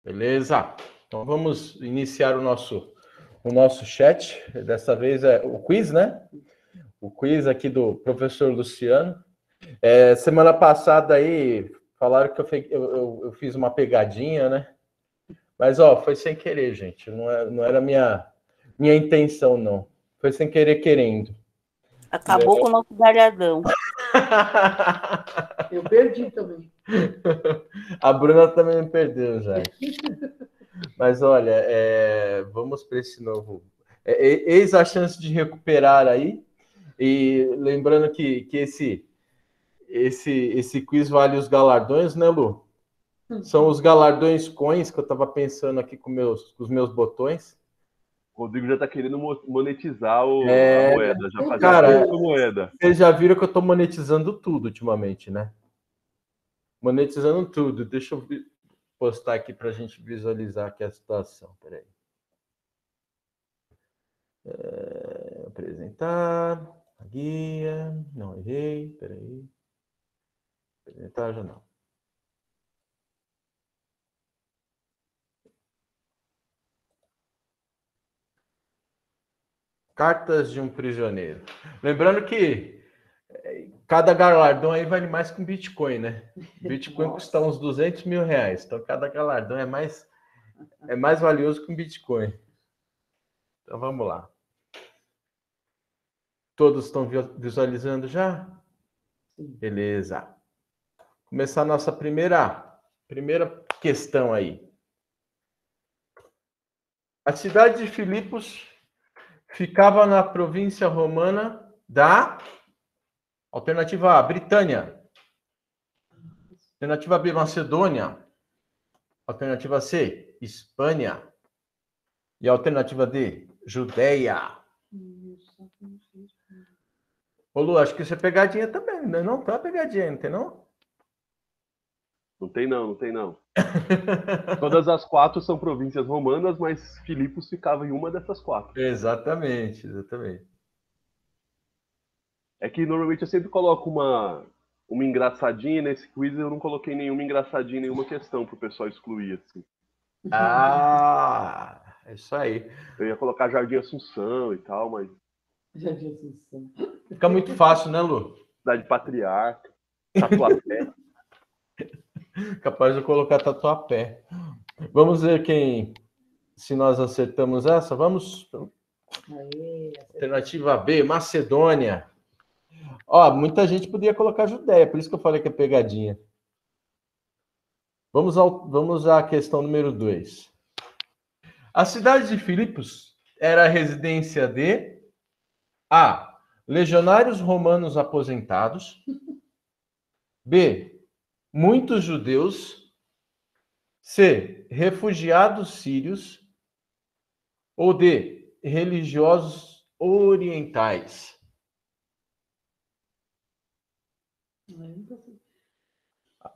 Beleza? Então vamos iniciar o nosso chat. Dessa vez é o quiz, né? O quiz aqui do professor Luciano. Semana passada aí falaram que eu fiz uma pegadinha, né? Mas foi sem querer, gente. Não era minha intenção, não. Foi sem querer querendo. Acabou com o nosso galhadão. Eu perdi também. A Bruna também me perdeu já. Mas olha, vamos para esse novo. Eis a chance de recuperar aí. E lembrando que esse quiz vale os galardões, né, Lu? São os galardões coins que eu estava pensando aqui com os meus botões. O Rodrigo já tá querendo monetizar a moeda, já fazer cara, a moeda. Vocês já viram que eu tô monetizando tudo ultimamente, né? Monetizando tudo. Deixa eu postar aqui para a gente visualizar aqui a situação. Peraí. Apresentar. A guia. Não, errei. Peraí. Apresentar já não. Cartas de um prisioneiro. Lembrando que cada galardão aí vale mais que um Bitcoin, né? Bitcoin custa uns 200 mil reais. Então, cada galardão é mais valioso que um Bitcoin. Então, vamos lá. Todos estão visualizando já? Beleza. Começar a nossa primeira questão aí. A cidade de Filipos ficava na província romana da alternativa A, Britânia. Alternativa B, Macedônia. Alternativa C, Espanha. E a alternativa D, Judeia. Ô, Lu, acho que isso é pegadinha também, né? Não tá pegadinha, não tem não? Não tem não. Todas as 4 são províncias romanas, mas Filipos ficava em uma dessas 4. Exatamente. É que normalmente eu sempre coloco uma engraçadinha, nesse quiz eu não coloquei nenhuma engraçadinha, nenhuma questão pro pessoal excluir, assim. É isso aí. Eu ia colocar Jardim Assunção e tal, mas... Jardim Assunção. Fica muito fácil, né, Lu? Cidade Patriarca, Tatuapé. Capaz de eu colocar Tatuapé. Vamos ver se nós acertamos essa. Vamos. Alternativa B, Macedônia. Muita gente podia colocar Judéia, por isso que eu falei que é pegadinha. Vamos à questão número 2. A cidade de Filipos era a residência de A. Legionários romanos aposentados. B. Muitos judeus. C. Refugiados sírios. Ou D. Religiosos orientais.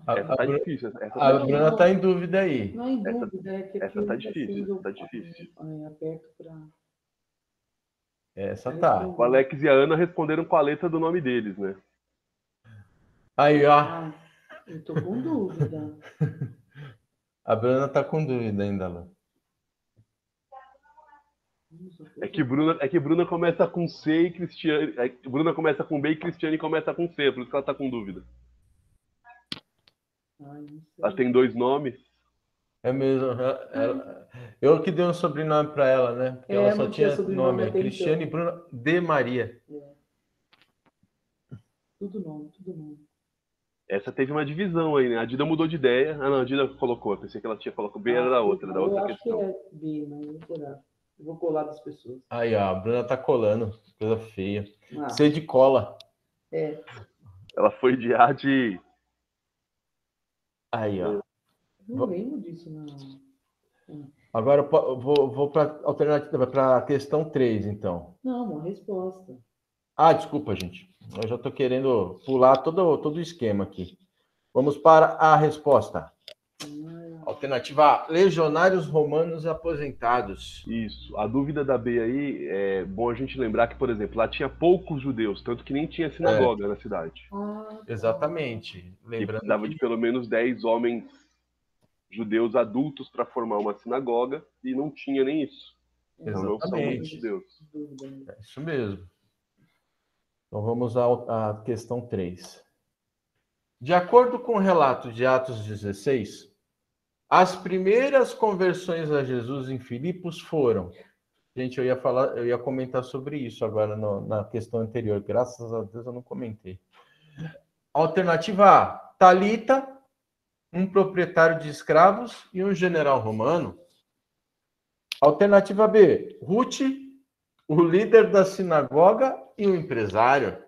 Essa tá difícil. A Bruna tá em dúvida aí. Não é em dúvida, é que essa tá difícil, tá difícil. Aperto para... Essa tá. O Alex e a Ana responderam com a letra do nome deles, né? Aí, ó. Eu tô com dúvida. A Bruna tá com dúvida ainda, Lu. É que Bruna começa com C e Cristiane. Bruna começa com B e Cristiane começa com C, por isso que ela tá com dúvida. Ela tem 2 nomes. É mesmo. Eu que dei um sobrenome para ela, né? Porque ela só tinha nome. Cristiane então. Bruna de Maria. Tudo nome. Essa teve uma divisão aí, né? A Dida mudou de ideia. Ah, não, a Dida colocou. Eu pensei que ela tinha colocado B, era da outra questão. Eu acho que é B, mas eu vou colar. Eu vou colar das pessoas. Aí, ó, a Bruna tá colando. Coisa feia. C de cola. Ela foi de A de... Aí, ó. Não lembro disso, não. Agora eu vou para alternativa, para a questão 3, então. Não, uma resposta. Desculpa, gente. Eu já estou querendo pular todo o esquema aqui. Vamos para a resposta. Alternativa A, legionários romanos aposentados. Isso. A dúvida da B aí, é bom a gente lembrar que, por exemplo, lá tinha poucos judeus, tanto que nem tinha sinagoga na cidade. Exatamente. E precisava de pelo menos 10 homens judeus adultos para formar uma sinagoga e não tinha nem isso. Então não são muitos judeus. É isso mesmo. Então vamos à questão 3. De acordo com o relato de Atos 16, as primeiras conversões a Jesus em Filipos foram... Gente, eu ia comentar sobre isso agora na questão anterior. Graças a Deus eu não comentei. Alternativa A, Talita, um proprietário de escravos e um general romano. Alternativa B, Ruth, o líder da sinagoga e um empresário.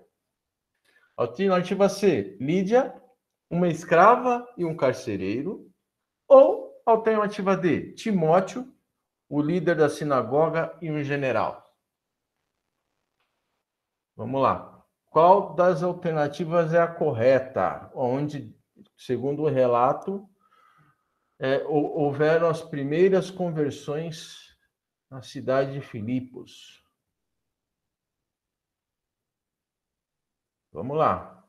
Alternativa C, Lídia, uma escrava e um carcereiro. Ou alternativa D, Timóteo, o líder da sinagoga e um general. Vamos lá. Qual das alternativas é a correta? Onde, segundo o relato, houveram as primeiras conversões na cidade de Filipos. Vamos lá.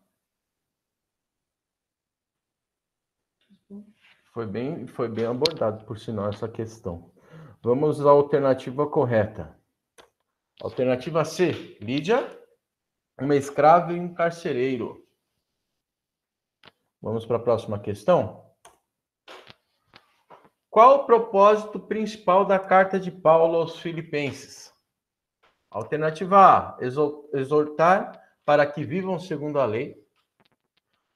Foi bem abordado, por sinal, essa questão. Vamos à alternativa correta. Alternativa C, Lídia, uma escrava e um carcereiro. Vamos para a próxima questão. Qual o propósito principal da carta de Paulo aos Filipenses? Alternativa A, exortar para que vivam segundo a lei.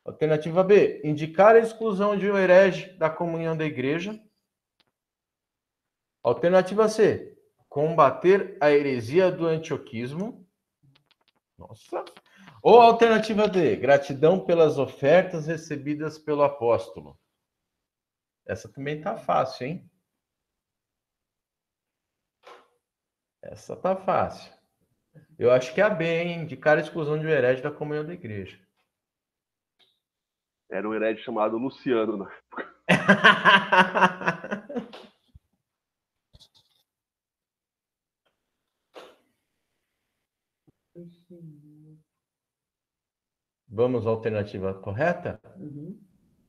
Alternativa B, indicar a exclusão de um herege da comunhão da igreja. Alternativa C, combater a heresia do antioquismo. Nossa. Ou alternativa D, gratidão pelas ofertas recebidas pelo apóstolo. Essa também tá fácil, hein? Essa tá fácil. Eu acho que é a B, hein? Indicar a exclusão de um herege da comunhão da igreja. Era um herege chamado Luciano, né? Vamos à alternativa correta? Uhum.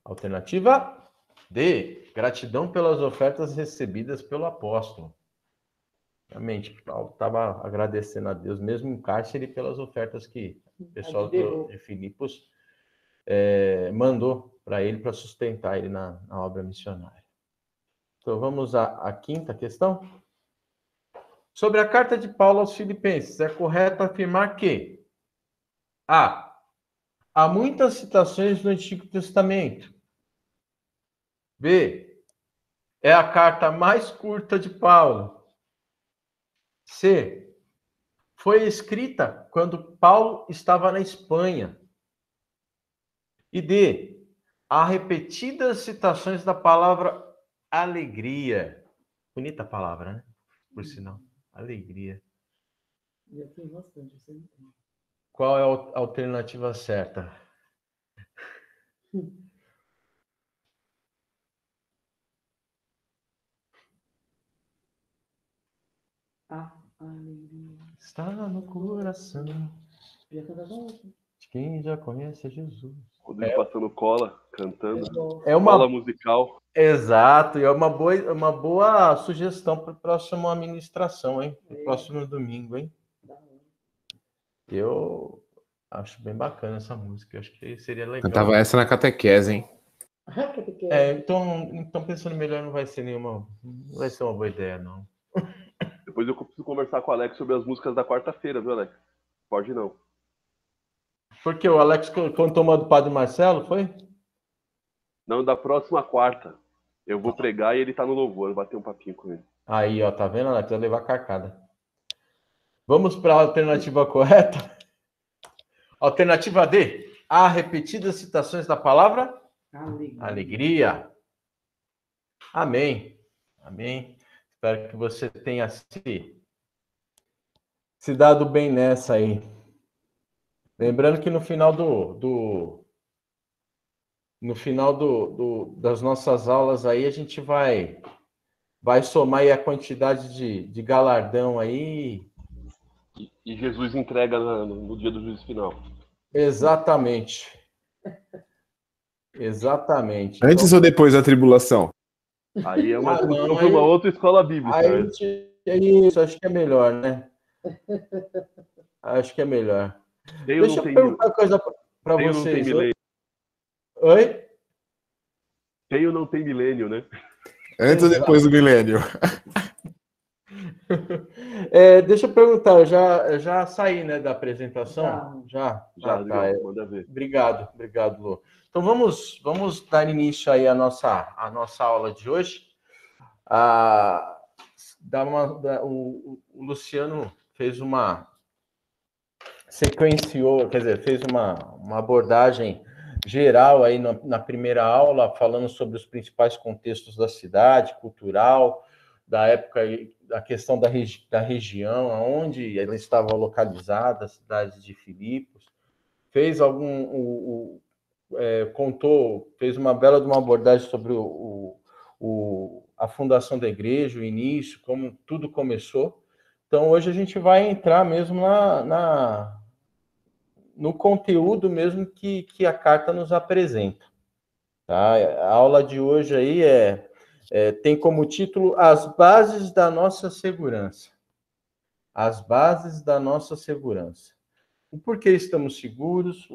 Alternativa D. Gratidão pelas ofertas recebidas pelo apóstolo. Realmente, Paulo estava agradecendo a Deus, mesmo em cárcere, pelas ofertas que o pessoal de Filipos mandou para ele, para sustentar ele na obra missionária. Então, vamos à quinta questão. Sobre a carta de Paulo aos Filipenses, é correto afirmar que A. Há muitas citações do Antigo Testamento. B. É a carta mais curta de Paulo. C. Foi escrita quando Paulo estava na Espanha. E D. Há repetidas citações da palavra alegria. Bonita palavra, né? Por sinal. Alegria. Já tem bastante, eu sei. Qual é a alternativa certa? Alegria. Está no coração Já cantava outra. de quem já conhece Jesus. Rodrigo passando cola, cantando. É uma Cola musical. Exato, e é uma boa sugestão para a próxima administração, hein? Para o próximo domingo, hein? Eu acho bem bacana essa música, acho que seria legal. Cantava essa na catequese, hein? Então pensando melhor, não vai ser uma boa ideia, não. Depois eu preciso conversar com o Alex sobre as músicas da quarta-feira, viu, Alex? Pode não. Porque o Alex cantou uma do Padre Marcelo, foi? Não, da próxima quarta. Eu vou pregar e ele tá no louvor, bater um papinho com ele. Aí, ó, tá vendo, Alex? Vai levar carcada. Vamos para a alternativa correta? Alternativa D. Há repetidas citações da palavra alegria. Amém. Amém. Espero que você tenha se dado bem nessa aí. Lembrando que no final das nossas aulas aí, a gente vai somar aí a quantidade de galardão aí. E Jesus entrega no dia do juízo final. Exatamente. Exatamente. Antes ou depois da tribulação? Aí é uma Ah, não, discussão para aí- uma outra escola bíblica. Aí, Né? é isso, acho que é melhor, né? Acho que é melhor. Tem ou não Deixa eu tem, perguntar uma coisa para tem ou não tem vocês. milênio? Oi? Tem ou não tem milênio, né? Antes ou depois do milênio? Deixa eu perguntar, eu já saí, né, da apresentação? Já? Já, Ah, tá. Digão, manda ver. Obrigado, Lu. Então vamos dar início aí à nossa aula de hoje. O Luciano sequenciou, quer dizer, fez uma abordagem geral aí na primeira aula, falando sobre os principais contextos da cidade, cultural, da época, da questão da região, onde ela estava localizada, a cidade de Filipos. Fez fez uma bela de uma abordagem sobre a fundação da igreja, o início, como tudo começou. Então, hoje a gente vai entrar mesmo no conteúdo mesmo que a carta nos apresenta. Tá? A aula de hoje aí tem como título As Bases da Nossa Segurança. As Bases da Nossa Segurança. O porquê estamos seguros,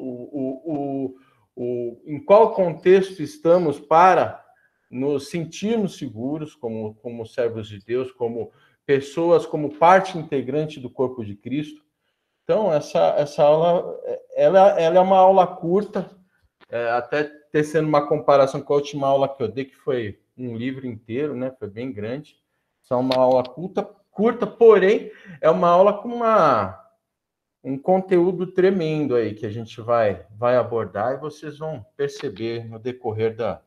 em qual contexto estamos para nos sentirmos seguros como servos de Deus, como pessoas, como parte integrante do corpo de Cristo. Então, essa aula, ela é uma aula curta, até tecendo uma comparação com a última aula que eu dei, que foi um livro inteiro, né? Foi bem grande. Só uma aula curta, porém, é uma aula com um conteúdo tremendo aí que a gente vai abordar e vocês vão perceber no decorrer da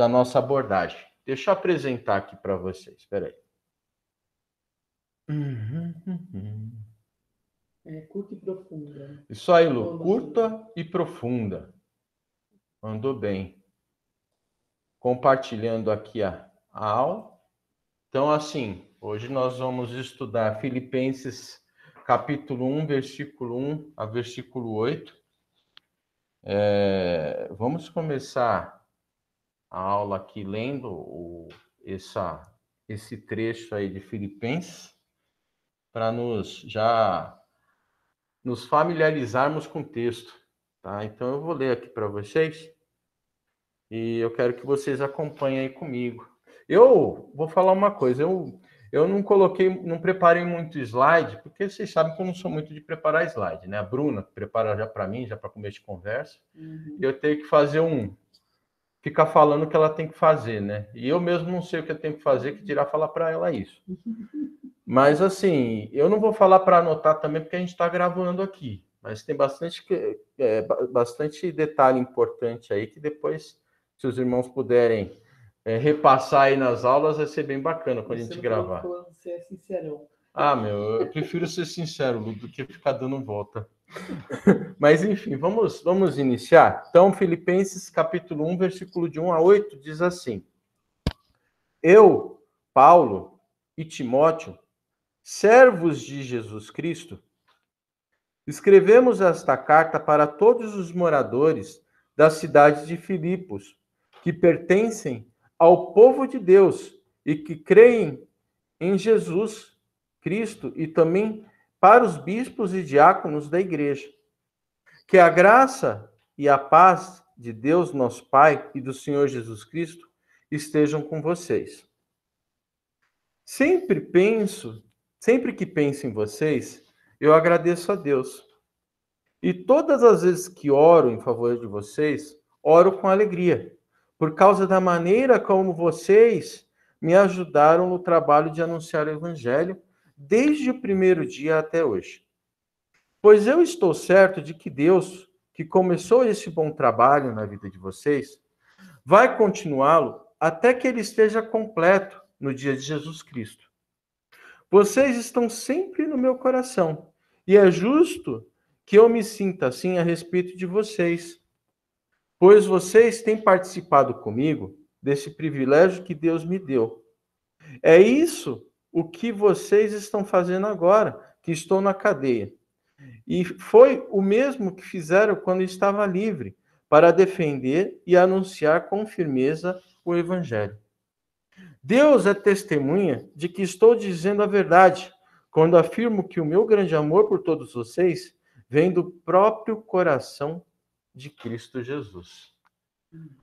nossa abordagem. Deixa eu apresentar aqui para vocês, espera aí. Curta e profunda. Isso aí, Lu, curta e profunda. Mandou bem. Compartilhando aqui a aula. Então, assim, hoje nós vamos estudar Filipenses capítulo 1, versículo 1 a versículo 8. Vamos começar a aula aqui lendo esse trecho aí de Filipenses para nos familiarizarmos com o texto, tá? Então eu vou ler aqui para vocês e eu quero que vocês acompanhem aí comigo. Eu vou falar uma coisa, eu não preparei muito slide, porque vocês sabem que eu não sou muito de preparar slide, né? A Bruna prepara já para mim, já para começo de conversa, e eu tenho que fazer ficar falando o que ela tem que fazer, né? E eu mesmo não sei o que eu tenho que fazer, que dirá falar para ela isso. Mas, assim, eu não vou falar para anotar também, porque a gente está gravando aqui. Mas tem bastante detalhe importante aí, que depois, se os irmãos puderem repassar aí nas aulas, vai ser bem bacana quando a gente gravar. Você é sincerão. Ah, eu prefiro ser sincero, Lu, do que ficar dando volta. Mas, enfim, vamos iniciar. Então, Filipenses, capítulo 1, versículo de 1 a 8, diz assim: Eu, Paulo e Timóteo, servos de Jesus Cristo, escrevemos esta carta para todos os moradores da cidade de Filipos, que pertencem ao povo de Deus e que creem em Jesus Cristo, e também para os bispos e diáconos da igreja. Que a graça e a paz de Deus, nosso Pai, e do Senhor Jesus Cristo estejam com vocês. Sempre que penso em vocês, eu agradeço a Deus. E todas as vezes que oro em favor de vocês, oro com alegria, por causa da maneira como vocês me ajudaram no trabalho de anunciar o Evangelho, desde o primeiro dia até hoje. Pois eu estou certo de que Deus, que começou esse bom trabalho na vida de vocês, vai continuá-lo até que ele esteja completo no dia de Jesus Cristo. Vocês estão sempre no meu coração, e é justo que eu me sinta assim a respeito de vocês, pois vocês têm participado comigo desse privilégio que Deus me deu. É isso o que vocês estão fazendo agora, que estou na cadeia. E foi o mesmo que fizeram quando estava livre, para defender e anunciar com firmeza o Evangelho. Deus é testemunha de que estou dizendo a verdade quando afirmo que o meu grande amor por todos vocês vem do próprio coração de Cristo Jesus.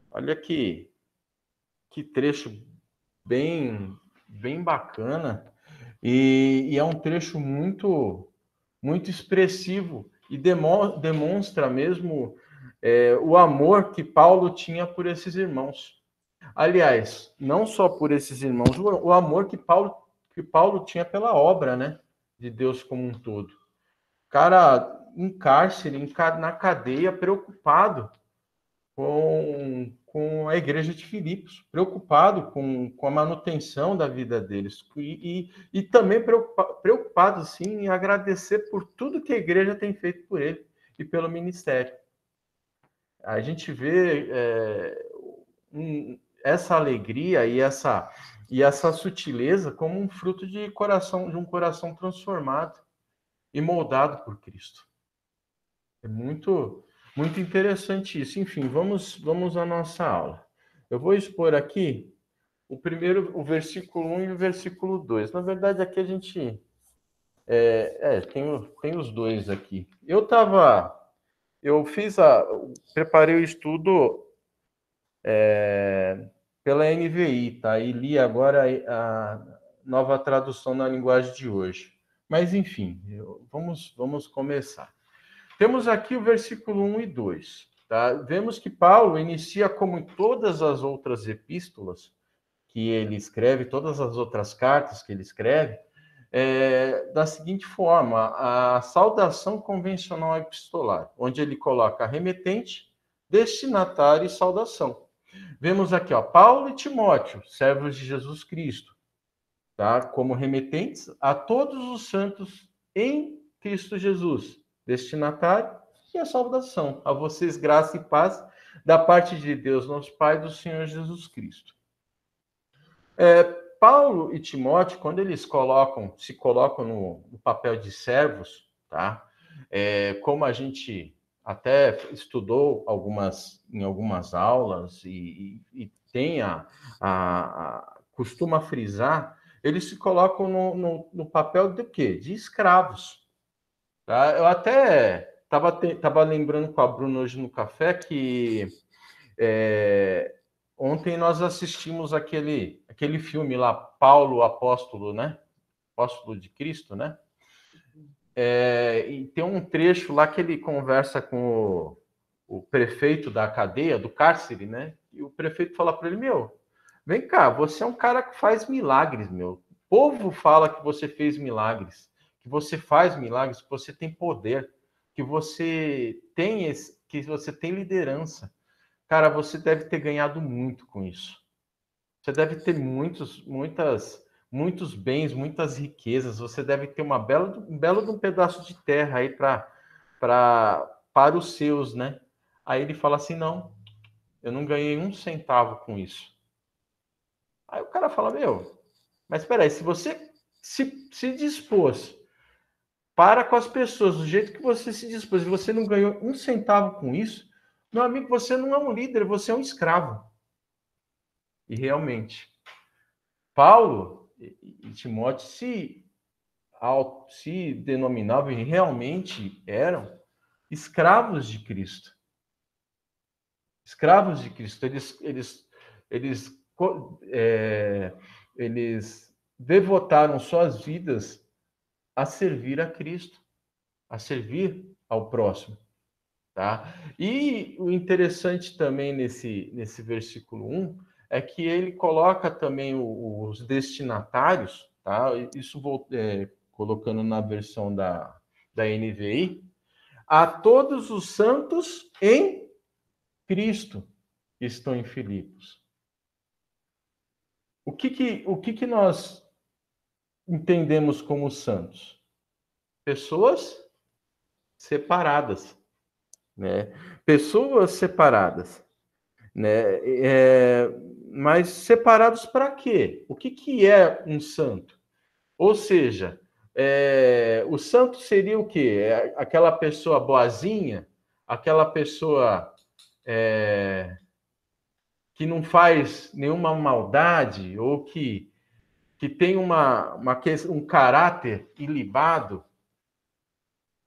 Olha que trecho bem bacana, e é um trecho muito expressivo e demonstra mesmo o amor que Paulo tinha por esses irmãos. Aliás, não só por esses irmãos, o amor que Paulo tinha pela obra, né, de Deus como um todo. Cara em cárcere, na cadeia, preocupado com a igreja de Filipos, preocupado com a manutenção da vida deles e também preocupado, sim, em agradecer por tudo que a igreja tem feito por ele e pelo ministério. A gente vê essa alegria e essa sutileza como um fruto de um coração transformado e moldado por Cristo. É muito interessante isso. Enfim, vamos à nossa aula. Eu vou expor aqui o versículo 1 e o versículo 2. Na verdade, aqui a gente tem os dois aqui. Preparei o estudo pela NVI, tá? E li agora a nova tradução na linguagem de hoje. Mas, enfim, vamos começar. Temos aqui o versículo 1 e 2. Tá? Vemos que Paulo inicia, como em todas as outras epístolas que ele escreve, todas as outras cartas que ele escreve, da seguinte forma: a saudação convencional epistolar, onde ele coloca remetente, destinatário e saudação. Vemos aqui, Paulo e Timóteo, servos de Jesus Cristo, tá? Como remetentes a todos os santos em Cristo Jesus. Destinatário e a saudação. A vocês, graça e paz da parte de Deus, nosso Pai, e do Senhor Jesus Cristo. Paulo e Timóteo, quando eles se colocam no papel de servos, tá? Como a gente até estudou em algumas aulas e tem costuma frisar, eles se colocam no papel de quê? De escravos. Tá? Eu até estava lembrando com a Bruna hoje no café que ontem nós assistimos aquele filme lá, Paulo, Apóstolo, né? Apóstolo de Cristo, né? E tem um trecho lá que ele conversa com o prefeito da cadeia, do cárcere, né? E o prefeito fala para ele, vem cá, você é um cara que faz milagres, meu. O povo fala que você fez milagres, que você faz milagres, que você tem poder, que você tem liderança. Cara, você deve ter ganhado muito com isso. Você deve ter muitos bens, muitas riquezas. Você deve ter um belo de um pedaço de terra aí para os seus, né? Aí ele fala assim, não, eu não ganhei 1 centavo com isso. Aí o cara fala, mas espera aí, se você se dispôs para com as pessoas do jeito que você se dispôs, e você não ganhou 1 centavo com isso, meu amigo, você não é um líder, você é um escravo. E realmente, Paulo e Timóteo se denominavam e realmente eram escravos de Cristo. Escravos de Cristo. Eles devotaram suas vidas a servir a Cristo, a servir ao próximo. Tá? E o interessante também nesse versículo 1 é que ele coloca também os destinatários, tá? Isso colocando na versão da NVI, a todos os santos em Cristo que estão em Filipos. O que nós entendemos como santos? Pessoas separadas, né? Pessoas separadas, né? Mas separados para quê? O que é um santo? Ou seja, o santo seria o quê? Aquela pessoa boazinha, aquela pessoa não faz nenhuma maldade ou que tem um caráter ilibado,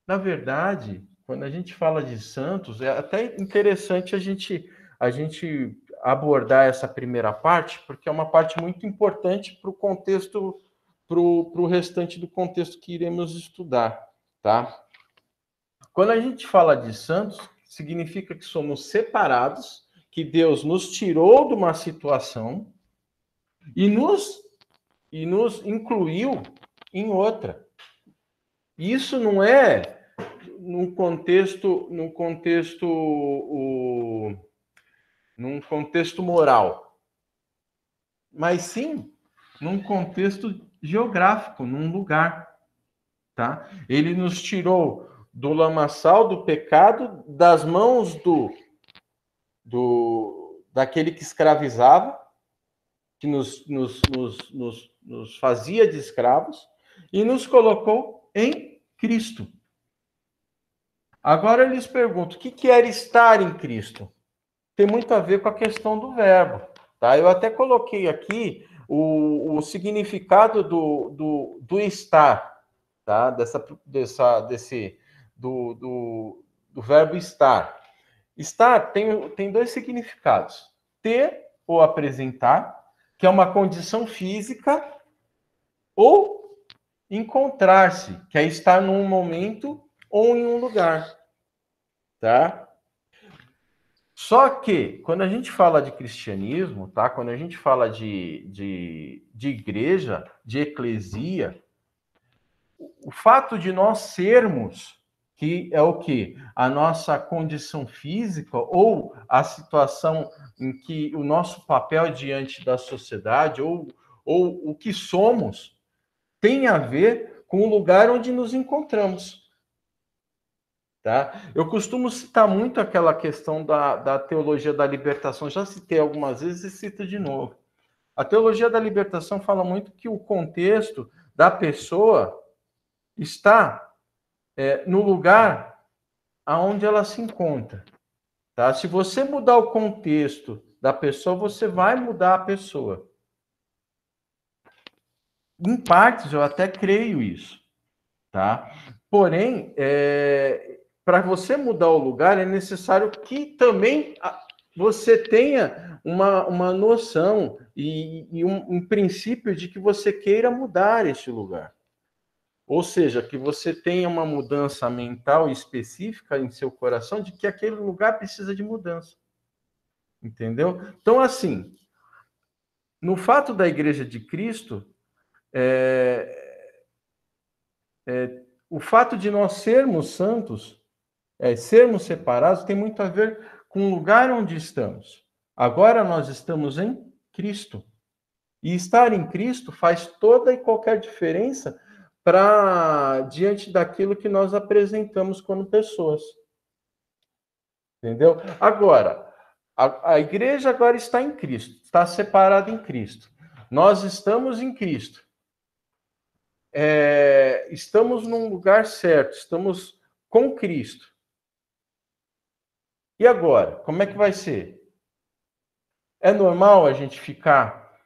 na verdade, quando a gente fala de santos, é até interessante a gente abordar essa primeira parte, porque é uma parte muito importante para o contexto, para o restante do contexto que iremos estudar, tá? Quando a gente fala de santos, significa que somos separados, que Deus nos tirou de uma situação e nos incluiu em outra. Isso não é num contexto moral, mas sim num contexto geográfico, num lugar, tá? Ele nos tirou do lamaçal do pecado, das mãos daquele que escravizava, que nos fazia de escravos, e nos colocou em Cristo. Agora eu lhes pergunto, o que era estar em Cristo? Tem muito a ver com a questão do verbo, tá? Eu até coloquei aqui o significado do estar, tá? Do verbo estar. Estar tem dois significados. Ter ou apresentar, que é uma condição física, ou encontrar-se, que é estar num momento ou em um lugar, tá? Só que, quando a gente fala de cristianismo, tá? Quando a gente fala de igreja, de eclesia, o fato de nós sermos, que é o quê? A nossa condição física ou a situação em que o nosso papel diante da sociedade ou o que somos, tem a ver com o lugar onde nos encontramos. Tá? Eu costumo citar muito aquela questão da teologia da libertação, já citei algumas vezes e cito de novo. A teologia da libertação fala muito que o contexto da pessoa está no lugar aonde ela se encontra. Tá? Se você mudar o contexto da pessoa, você vai mudar a pessoa. Em partes, eu até creio isso. Tá? Porém, para você mudar o lugar, é necessário que também você tenha uma noção e um princípio de que você queira mudar esse lugar. Ou seja, que você tenha uma mudança mental específica em seu coração de que aquele lugar precisa de mudança. Entendeu? Então, assim, no fato da Igreja de Cristo, o fato de nós sermos santos, sermos separados, tem muito a ver com o lugar onde estamos. Agora nós estamos em Cristo. E estar em Cristo faz toda e qualquer diferença diante daquilo que nós apresentamos como pessoas. Entendeu? Agora, a igreja agora está em Cristo, está separada em Cristo. Nós estamos em Cristo. Estamos num lugar certo, estamos com Cristo. E agora, como é que vai ser? É normal a gente ficar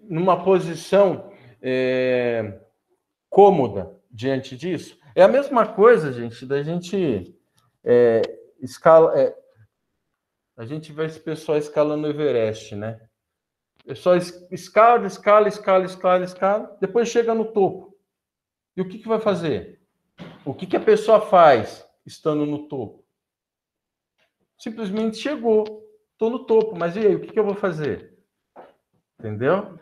numa posição cômoda diante disso? É a mesma coisa, gente, da gente a gente vê esse pessoal escalando o Everest, né? O pessoal escala, depois chega no topo. E o que vai fazer? O que a pessoa faz estando no topo? Simplesmente chegou, estou no topo, mas e aí, o que eu vou fazer? Entendeu?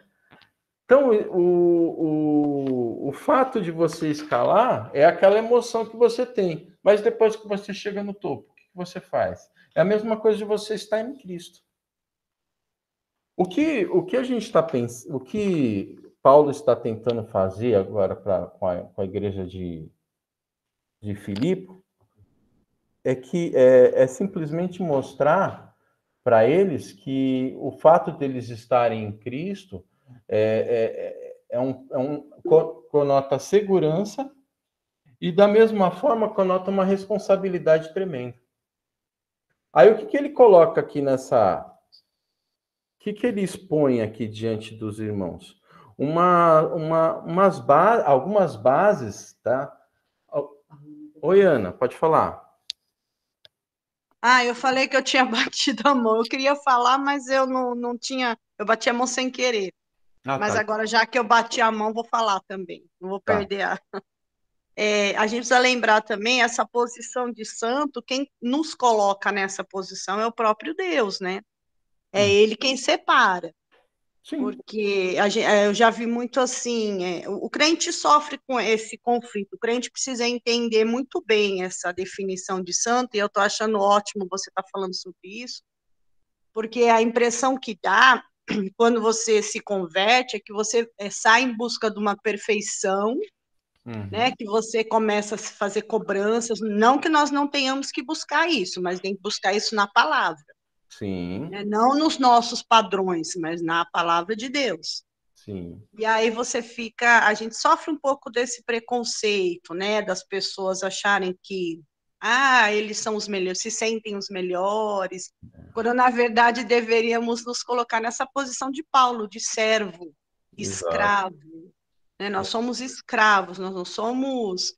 Então, o fato de você escalar é aquela emoção que você tem, mas depois que você chega no topo, o que você faz? É a mesma coisa de você estar em Cristo. O que a gente está pensando, o que Paulo está tentando fazer agora com a igreja de Filipe é simplesmente mostrar para eles que o fato deles estarem em Cristo conota segurança e, da mesma forma, conota uma responsabilidade tremenda. Aí o que que ele coloca aqui nessa... O que que ele expõe aqui diante dos irmãos? Algumas bases, tá? Oi, Ana, pode falar. Ah, eu falei que eu tinha batido a mão. Eu queria falar, mas eu não tinha. Eu bati a mão sem querer. Ah, Mas tá. agora, já que eu bati a mão, vou falar também. Não vou Tá. perder a. A gente precisa lembrar também essa posição de santo. Quem nos coloca nessa posição é o próprio Deus, né? É Ele quem separa. Sim. Porque eu já vi muito assim, o crente sofre com esse conflito, o crente precisa entender muito bem essa definição de santo, e eu estou achando ótimo você estar falando sobre isso, porque a impressão que dá quando você se converte é que você sai em busca de uma perfeição, né, que você começa a fazer cobranças, não que nós não tenhamos que buscar isso, mas tem que buscar isso na palavra. Sim. Né? Não nos nossos padrões, mas na palavra de Deus. Sim. E aí a gente sofre um pouco desse preconceito, né, das pessoas acharem que, eles são os melhores, se sentem os melhores, quando na verdade deveríamos nos colocar nessa posição de Paulo, de servo, Exato. escravo, né? Nós somos escravos, nós não somos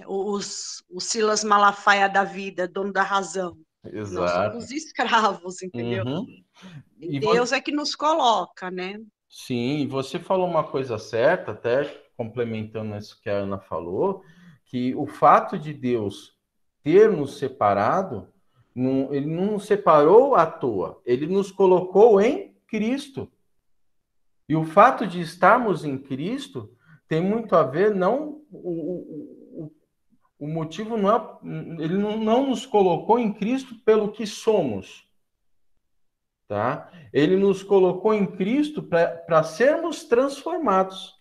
o Silas Malafaia da vida, dono da razão. Nós Exato. somos escravos, entendeu? Uhum. E Deus é que nos coloca, né? Sim, e você falou uma coisa certa, até complementando isso que a Ana falou, que o fato de Deus ter nos separado, ele não nos separou à toa, ele nos colocou em Cristo. E o fato de estarmos em Cristo tem muito a ver, não o motivo não é, ele não nos colocou em Cristo pelo que somos. Tá? Ele nos colocou em Cristo para sermos transformados.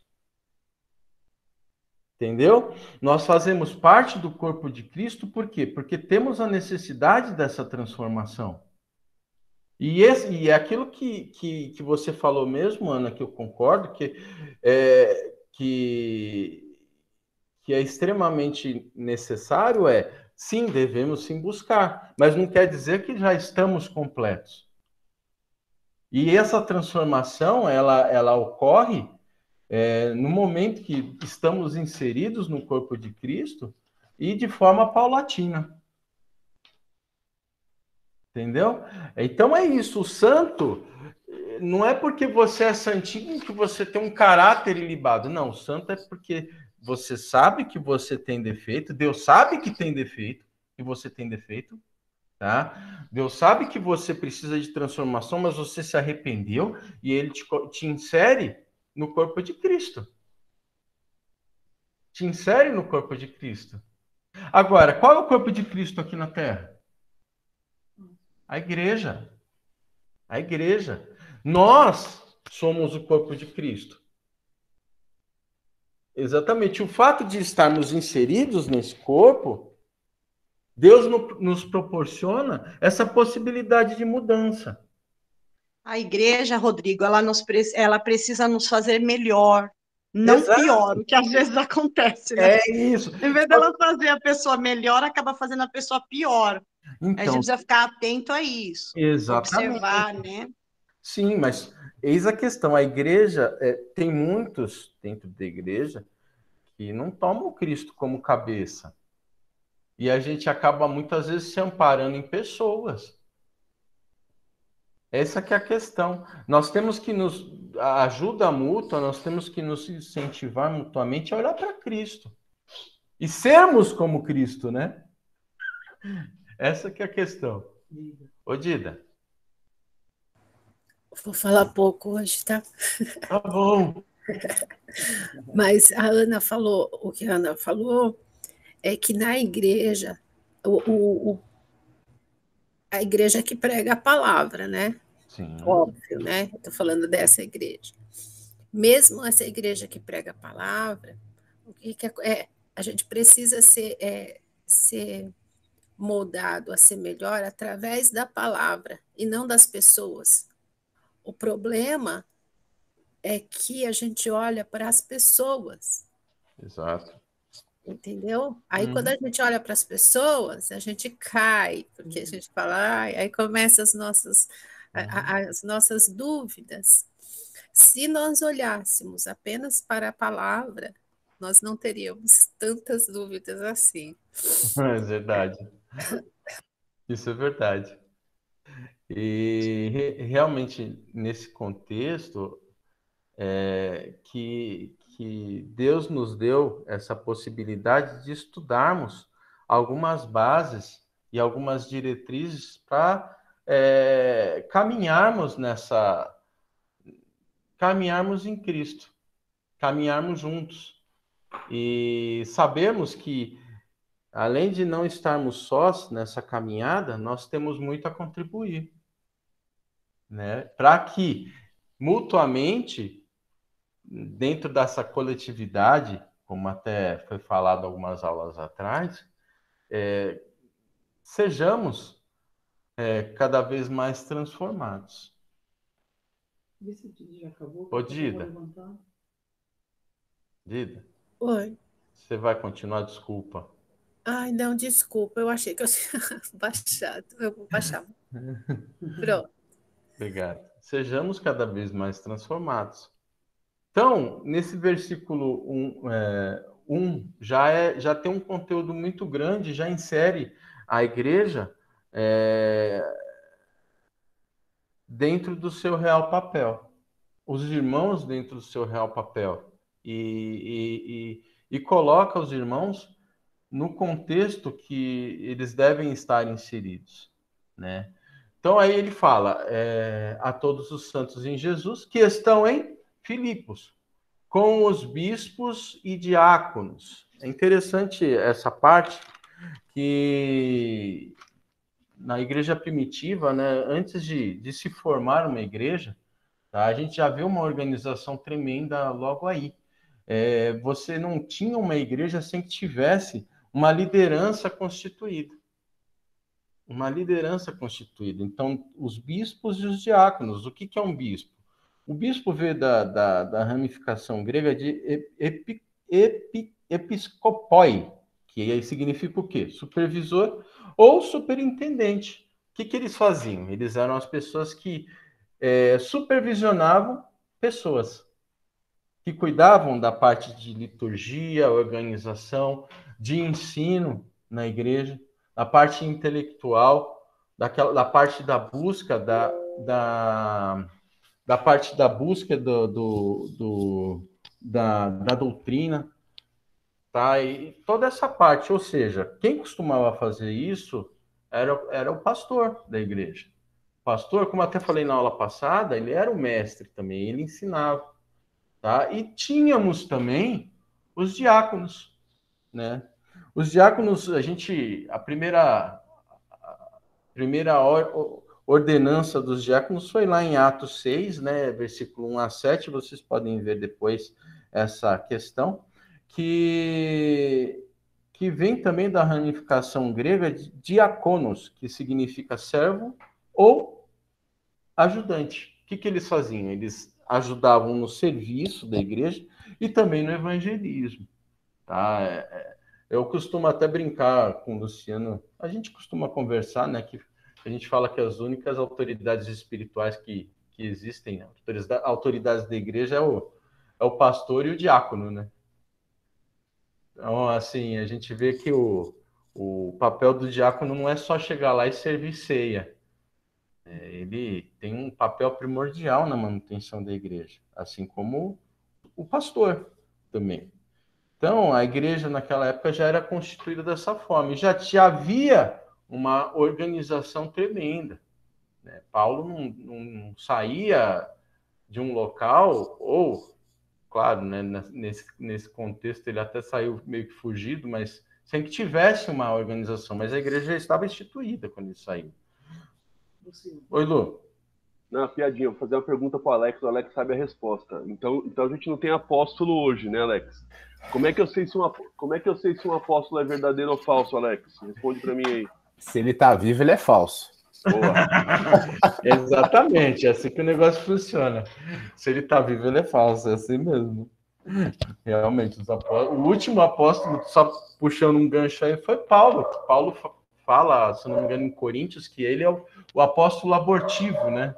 Entendeu? Nós fazemos parte do corpo de Cristo, por quê? Porque temos a necessidade dessa transformação. E é aquilo que você falou mesmo, Ana, que eu concordo, que é extremamente necessário, sim, devemos sim buscar, mas não quer dizer que já estamos completos. E essa transformação, ela ocorre no momento que estamos inseridos no corpo de Cristo e de forma paulatina. Entendeu? Então é isso. O santo não é porque você é santinho que você tem um caráter ilibado. Não, o santo é porque você sabe que você tem defeito, Deus sabe que tem defeito, que você tem defeito, tá? Deus sabe que você precisa de transformação, mas você se arrependeu e ele te insere no corpo de Cristo. Te insere no corpo de Cristo. Agora, qual é o corpo de Cristo aqui na Terra? A igreja. A igreja. Nós somos o corpo de Cristo. Exatamente. O fato de estarmos inseridos nesse corpo, Deus nos proporciona essa possibilidade de mudança. A igreja, Rodrigo, ela precisa nos fazer melhor, não Exato. pior, o que às vezes acontece, né? É isso. Em vez dela fazer a pessoa melhor, acaba fazendo a pessoa pior. Então, a gente precisa ficar atento a isso. Exatamente. Observar, né? Sim, mas eis a questão. A igreja, tem muitos dentro da igreja que não tomam Cristo como cabeça. E a gente acaba muitas vezes se amparando em pessoas. Essa que é a questão. Nós temos que a ajuda mútua, nós temos que nos incentivar mutuamente a olhar para Cristo. E sermos como Cristo, né? Essa que é a questão. Ô, Dida. Vou falar pouco hoje, tá? Tá bom. Mas a Ana falou, o que a Ana falou é que na igreja, a igreja que prega a palavra, né? Sim. Óbvio, né? Estou falando dessa igreja. Mesmo essa igreja que prega a palavra, o que a gente precisa ser moldado a ser melhor através da palavra e não das pessoas. O problema é que a gente olha para as pessoas. Exato. Entendeu? Aí quando a gente olha para as pessoas, a gente cai, porque a gente fala, "Ai", aí começam as nossas dúvidas. Se nós olhássemos apenas para a palavra, nós não teríamos tantas dúvidas assim. É verdade. Isso é verdade. E realmente, nesse contexto, que Deus nos deu essa possibilidade de estudarmos algumas bases e algumas diretrizes para caminharmos em Cristo, caminharmos juntos e sabermos que, além de não estarmos sós nessa caminhada, nós temos muito a contribuir, né? Para que mutuamente, dentro dessa coletividade, como até foi falado algumas aulas atrás, sejamos cada vez mais transformados. Vê se o Didi já acabou. Ô, Dida. Eu vou levantar. Dida, Oi. você vai continuar? Desculpa. Ai, não, desculpa, eu achei que eu tinha baixado. Eu vou baixar. Pronto. Obrigado. Sejamos cada vez mais transformados. Então, nesse versículo 1, já tem um conteúdo muito grande, já insere a igreja dentro do seu real papel, os irmãos dentro do seu real papel, e coloca os irmãos no contexto que eles devem estar inseridos, né? Então, aí ele fala a todos os santos em Jesus que estão em Filipos, com os bispos e diáconos. É interessante essa parte, que na igreja primitiva, né, antes de se formar uma igreja, tá, a gente já vê uma organização tremenda logo aí. Você não tinha uma igreja sem que tivesse uma liderança constituída. Uma liderança constituída. Então, os bispos e os diáconos. O que é um bispo? O bispo veio da ramificação grega de episkopoi, que aí significa o quê? Supervisor ou superintendente. O que eles faziam? Eles eram as pessoas que supervisionavam pessoas, que cuidavam da parte de liturgia, organização, de ensino na igreja, da parte intelectual, da parte da busca da parte da busca da doutrina, tá? E toda essa parte, ou seja, quem costumava fazer isso era o pastor da igreja. O pastor, como até falei na aula passada, ele era o mestre também, ele ensinava, tá? E tínhamos também os diáconos, né? Os diáconos, a primeira ordenança dos diáconos foi lá em Atos 6, né, versículo 1 a 7, vocês podem ver depois essa questão, que vem também da ramificação grega de diakonos, que significa servo ou ajudante. O que eles faziam? Eles ajudavam no serviço da igreja e também no evangelismo, tá? Eu costumo até brincar com o Luciano, a gente costuma conversar, né, que a gente fala que as únicas autoridades espirituais que existem, autoridades da igreja, é o pastor e o diácono, né? Então, assim, a gente vê que o papel do diácono não é só chegar lá e servir ceia. Ele tem um papel primordial na manutenção da igreja, assim como o pastor também. Então, a igreja naquela época já era constituída dessa forma, e já havia uma organização tremenda, né? Paulo não saía de um local, ou, claro, né, nesse contexto ele até saiu meio que fugido, mas sem que tivesse uma organização, mas a igreja já estava instituída quando ele saiu. Oi, Lu. Não, piadinha, vou fazer uma pergunta para o Alex sabe a resposta. Então a gente não tem apóstolo hoje, né, Alex? Como é que eu sei se um apóstolo é verdadeiro ou falso, Alex? Responde para mim aí. Se ele tá vivo, ele é falso. Boa. Exatamente, é assim que o negócio funciona. Se ele tá vivo, ele é falso, é assim mesmo. Realmente, o último apóstolo, só puxando um gancho aí, foi Paulo. Paulo fala, se não me engano, em Coríntios, que ele é o apóstolo abortivo, né?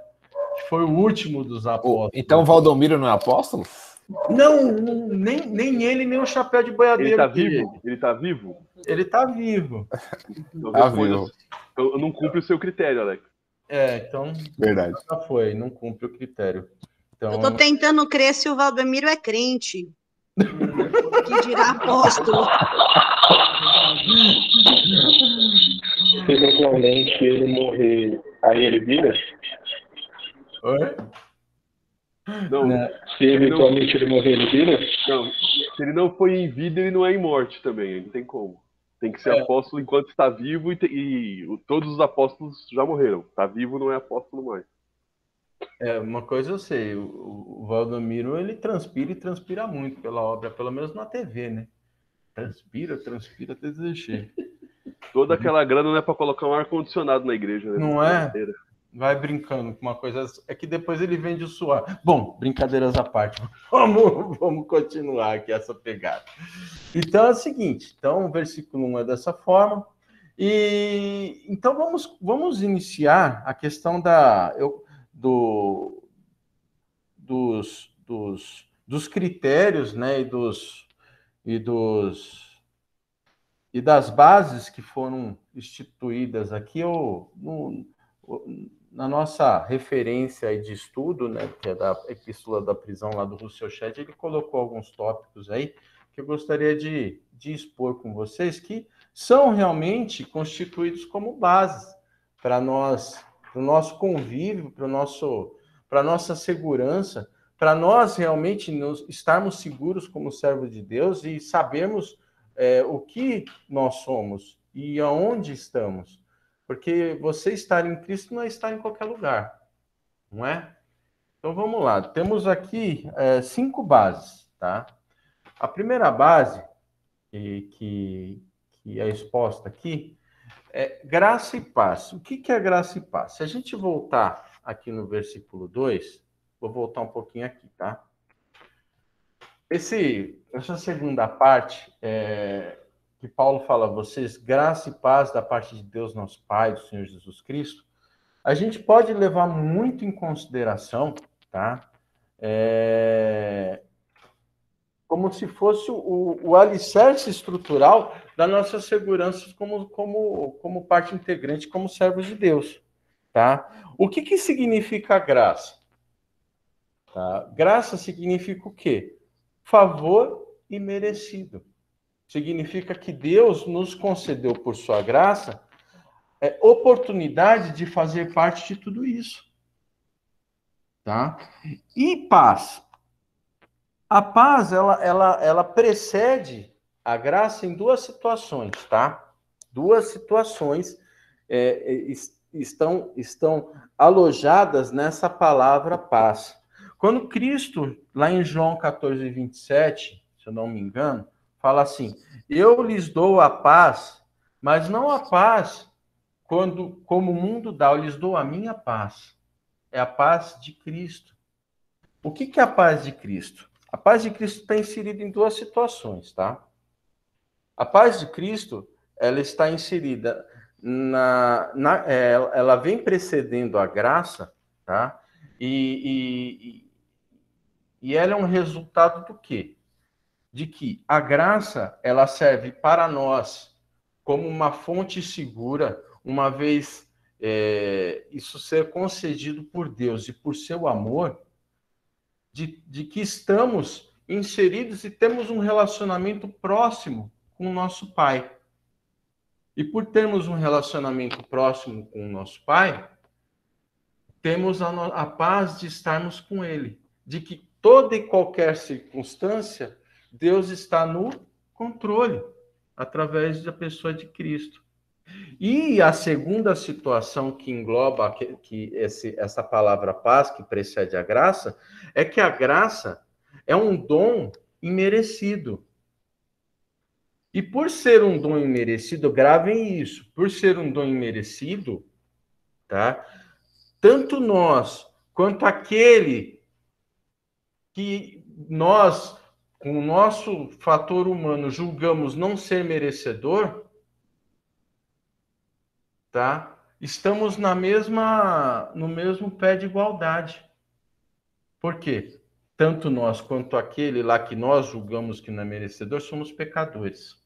Que foi o último dos apóstolos. Então Valdomiro não é apóstolo? Não, nem ele, nem o chapéu de boiadeiro. Ele tá vivo? Ele tá vivo? Ele tá vivo. Então, Tá vivo. Eu não cumpro o seu critério, Alex. Então... Verdade. Já foi, não cumpre o critério. Então... Eu tô tentando crer se o Valdemiro é crente. Que dirá apóstolo. Se eventualmente ele morrer, aí ele vira? Oi? Não, Se eventualmente ele morrer, ele vira? não. Se ele não foi em vida, ele não é em morte também. Não tem como. Tem que ser apóstolo enquanto está vivo todos os apóstolos já morreram. Está vivo, não é apóstolo mais. Uma coisa eu sei, o Valdomiro, ele transpira e transpira muito pela obra, pelo menos na TV, né? Transpira até desistir. Toda aquela grana não é para colocar um ar-condicionado na igreja, né? Não é? Vai brincando com uma coisa... É que depois ele vende o suor. Bom, brincadeiras à parte. Vamos continuar aqui essa pegada. Então é o seguinte. Então o versículo 1 é dessa forma. E então vamos iniciar a questão dos critérios, né? E das bases que foram instituídas aqui na nossa referência de estudo, né, que é da Epístola da Prisão lá do Russell Shedd, ele colocou alguns tópicos aí que eu gostaria de expor com vocês, que são realmente constituídos como bases para o nosso convívio, para a nossa segurança, para nós realmente estarmos seguros como servos de Deus e sabermos o que nós somos e aonde estamos. Porque você estar em Cristo não é estar em qualquer lugar, não é? Então vamos lá. Temos aqui 5 bases, tá? A primeira base que é exposta aqui é graça e paz. O que é graça e paz? Se a gente voltar aqui no versículo 2, vou voltar um pouquinho aqui, tá? Essa segunda parte que Paulo fala a vocês, graça e paz da parte de Deus, nosso Pai, do Senhor Jesus Cristo, a gente pode levar muito em consideração, tá? Como se fosse o alicerce estrutural da nossa segurança como parte integrante, como servos de Deus, tá? O que significa graça? Tá? Graça significa o quê? Favor imerecido. Significa que Deus nos concedeu, por sua graça, oportunidade de fazer parte de tudo isso. Tá? E paz. A paz, ela precede a graça em 2 situações, tá? 2 situações estão alojadas nessa palavra paz. Quando Cristo, lá em João 14, 27, se eu não me engano, fala assim, eu lhes dou a paz, mas não a paz como o mundo dá, eu lhes dou a minha paz. É a paz de Cristo. O que é a paz de Cristo? A paz de Cristo está inserida em 2 situações, tá? A paz de Cristo, ela está inserida ela vem precedendo a graça, tá? E ela é um resultado do quê? De que a graça, ela serve para nós como uma fonte segura, uma vez isso ser concedido por Deus e por seu amor, de que estamos inseridos e temos um relacionamento próximo com o nosso Pai. E por termos um relacionamento próximo com o nosso Pai, temos a paz de estarmos com Ele, de que toda e qualquer circunstância, Deus está no controle, através da pessoa de Cristo. E a segunda situação que engloba essa palavra paz, que precede a graça, é que a graça é um dom imerecido. E por ser um dom imerecido, gravem isso, por ser um dom imerecido, tá? Tanto nós, quanto aquele que nós com o nosso fator humano, julgamos não ser merecedor, tá? Estamos no mesmo pé de igualdade. Por quê? Tanto nós quanto aquele lá que nós julgamos que não é merecedor, somos pecadores.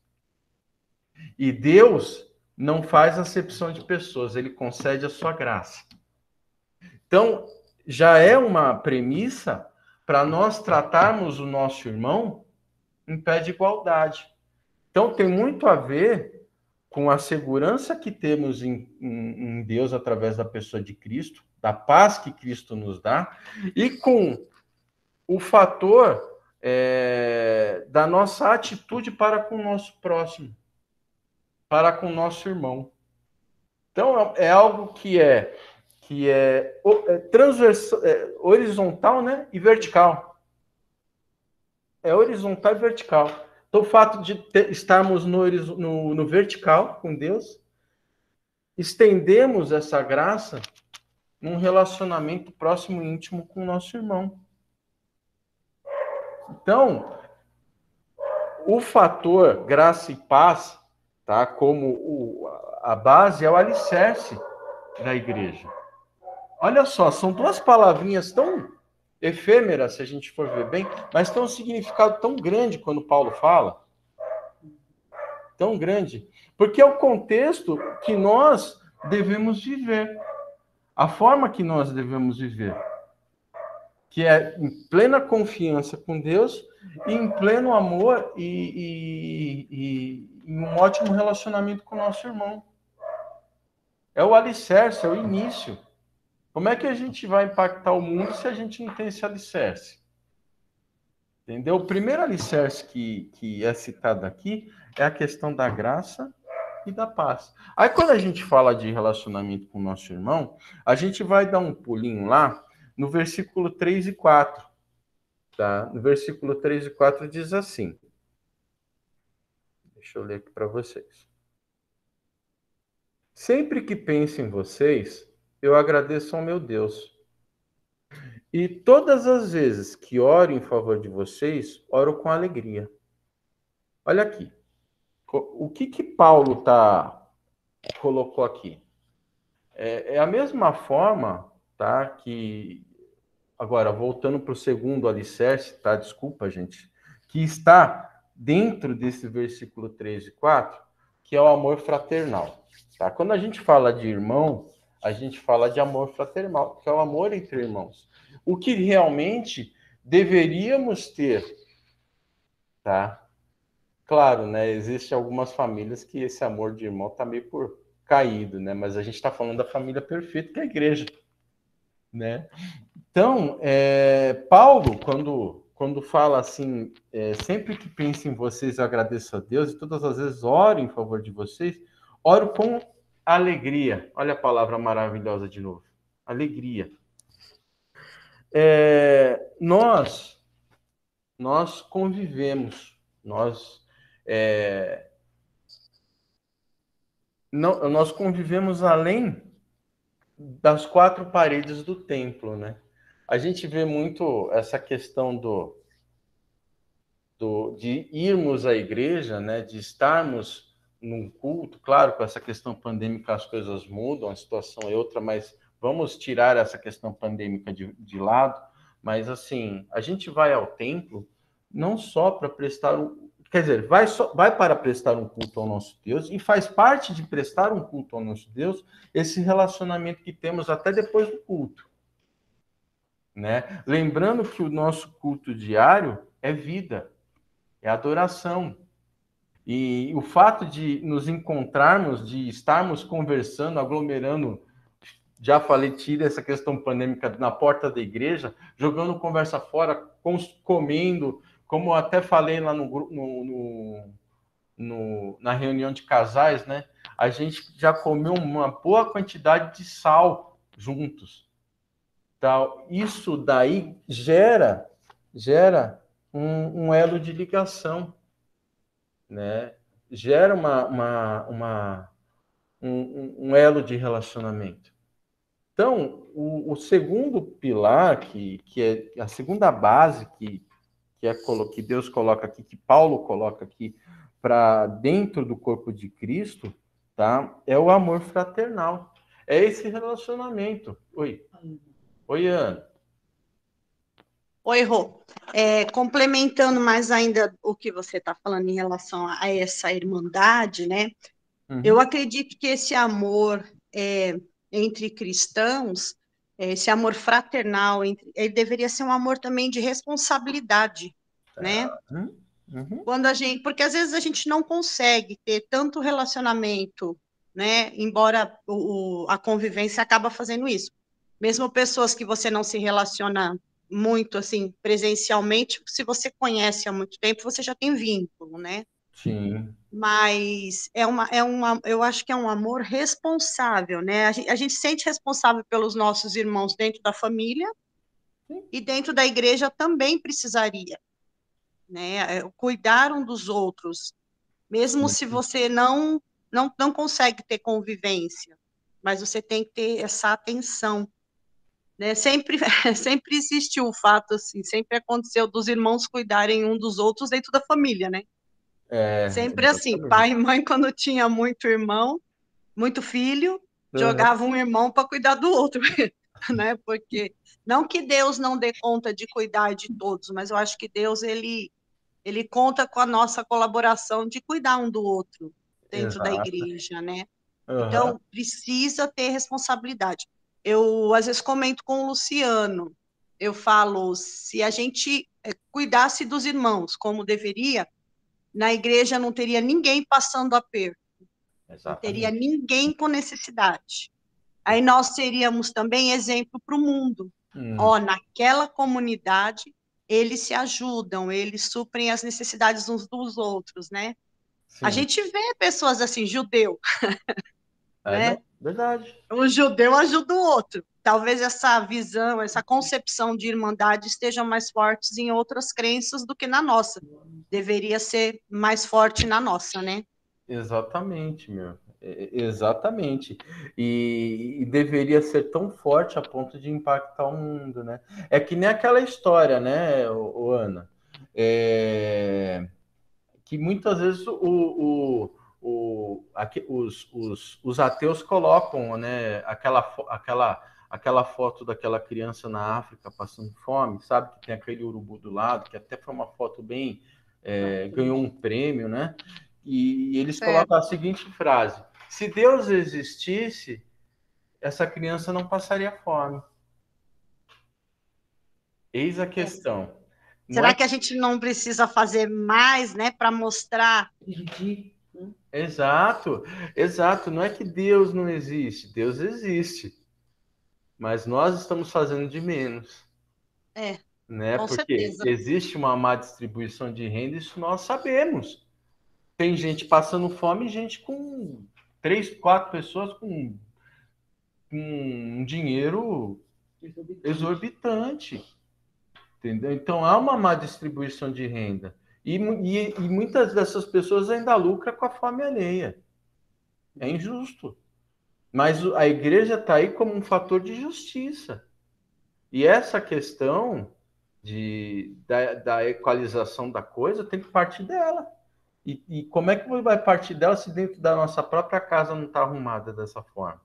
E Deus não faz acepção de pessoas, ele concede a sua graça. Então, já é uma premissa para nós tratarmos o nosso irmão em pé de igualdade. Então, tem muito a ver com a segurança que temos em Deus através da pessoa de Cristo, da paz que Cristo nos dá, e com o fator da nossa atitude para com o nosso próximo, para com o nosso irmão. Então, é algo que é transversal, horizontal, né, e vertical. É horizontal e vertical. Então, o fato de estarmos no vertical com Deus, estendemos essa graça num relacionamento próximo e íntimo com o nosso irmão. Então, o fator graça e paz, tá, como a base, é o alicerce da igreja. Olha só, são duas palavrinhas tão efêmeras, se a gente for ver bem, mas tem um significado tão grande quando Paulo fala. Tão grande. Porque é o contexto que nós devemos viver. A forma que nós devemos viver. Que é em plena confiança com Deus, e em pleno amor e em um ótimo relacionamento com o nosso irmão. É o alicerce, é o início. Como é que a gente vai impactar o mundo se a gente não tem esse alicerce? Entendeu? O primeiro alicerce que é citado aqui é a questão da graça e da paz. Aí, quando a gente fala de relacionamento com o nosso irmão, a gente vai dar um pulinho lá no versículo 3 e 4. Tá? No versículo 3 e 4 diz assim. Deixa eu ler aqui para vocês. Sempre que penso em vocês, eu agradeço ao meu Deus. E todas as vezes que oro em favor de vocês, oro com alegria. Olha aqui. O que Paulo colocou aqui? É a mesma forma, tá? Que agora, voltando para o segundo alicerce, tá? Desculpa, gente. Que está dentro desse versículo 3 e 4, que é o amor fraternal. Tá? Quando a gente fala de irmão, a gente fala de amor fraternal, que é o amor entre irmãos. O que realmente deveríamos ter, tá? Claro, né? Existem algumas famílias que esse amor de irmão está meio por caído, né? Mas a gente está falando da família perfeita, que é a igreja, né? Então, Paulo, quando fala assim, sempre que penso em vocês, eu agradeço a Deus, e todas as vezes oro em favor de vocês, oro com alegria. Olha a palavra maravilhosa de novo. Alegria. Nós convivemos, nós convivemos além das quatro paredes do templo, né? A gente vê muito essa questão de irmos à igreja, né? De estarmos num culto. Claro, com essa questão pandêmica as coisas mudam, a situação é outra, mas vamos tirar essa questão pandêmica de lado. Mas, assim, a gente vai ao templo não só para prestar quer dizer, vai para prestar um culto ao nosso Deus, e faz parte de prestar um culto ao nosso Deus esse relacionamento que temos até depois do culto. Né? Lembrando que o nosso culto diário é vida, é adoração. E o fato de nos encontrarmos, de estarmos conversando, aglomerando, já falei, tira essa questão pandêmica na porta da igreja, jogando conversa fora, comendo, como até falei lá na reunião de casais, né? A gente já comeu uma boa quantidade de sal juntos. Então, isso daí gera um elo de ligação, né? Gera um elo de relacionamento. Então, o segundo pilar, que é a segunda base que que Deus coloca aqui, que Paulo coloca aqui para dentro do corpo de Cristo, tá? É o amor fraternal. É esse relacionamento. Oi, Ana. Oi, Rô. Complementando mais ainda o que você está falando em relação a essa irmandade, né? Eu acredito que esse amor entre cristãos, esse amor fraternal, ele deveria ser um amor também de responsabilidade, né? Porque às vezes a gente não consegue ter tanto relacionamento, né? Embora a convivência acaba fazendo isso. Mesmo pessoas que você não se relaciona muito assim presencialmente, se você conhece há muito tempo, você já tem vínculo, né? Sim. Mas eu acho que é um amor responsável, né? A gente se sente responsável pelos nossos irmãos dentro da família e dentro da igreja também precisaria, né? Cuidar um dos outros, mesmo se você não consegue ter convivência, mas você tem que ter essa atenção, né? Sempre existiu o fato assim, sempre aconteceu dos irmãos cuidarem um dos outros dentro da família, né? Sempre assim, pai e mãe, quando tinha muito irmão, muito filho, jogava um irmão para cuidar do outro, né? Porque não que Deus não dê conta de cuidar de todos, mas eu acho que Deus ele conta com a nossa colaboração de cuidar um do outro dentro da igreja, né? Então precisa ter responsabilidade. Eu às vezes comento com o Luciano, eu falo, se a gente cuidasse dos irmãos como deveria, na igreja não teria ninguém passando aperto, não teria ninguém com necessidade. Aí nós seríamos também exemplo para o mundo. Naquela comunidade, eles se ajudam, eles suprem as necessidades uns dos outros, né? Sim. A gente vê pessoas assim, judeu, né? Verdade. Um judeu ajuda o outro. Talvez essa visão, essa concepção de irmandade estejam mais fortes em outras crenças do que na nossa. Deveria ser mais forte na nossa, né? Exatamente, meu. Exatamente. E deveria ser tão forte a ponto de impactar o mundo, né? É que nem aquela história, né, Ana? Que muitas vezes os ateus colocam, né, aquela foto daquela criança na África passando fome, sabe? Que tem aquele urubu do lado, que até foi uma foto bem... ganhou um prêmio, né? E eles colocam a seguinte frase: se Deus existisse, essa criança não passaria fome. Eis a questão. Será que a gente não precisa fazer mais, né, para mostrar? Exato, exato. Não é que Deus não existe, Deus existe. Mas nós estamos fazendo de menos. Né? Com Porque certeza. existe uma má distribuição de renda, isso nós sabemos. Tem gente passando fome, gente com 3, 4 pessoas com um dinheiro exorbitante. Entendeu? Então há uma má distribuição de renda. E muitas dessas pessoas ainda lucram com a fome alheia. É injusto. Mas a igreja está aí como um fator de justiça. E essa questão da equalização da coisa tem que partir dela. E como é que vai partir dela se dentro da nossa própria casa não está arrumada dessa forma?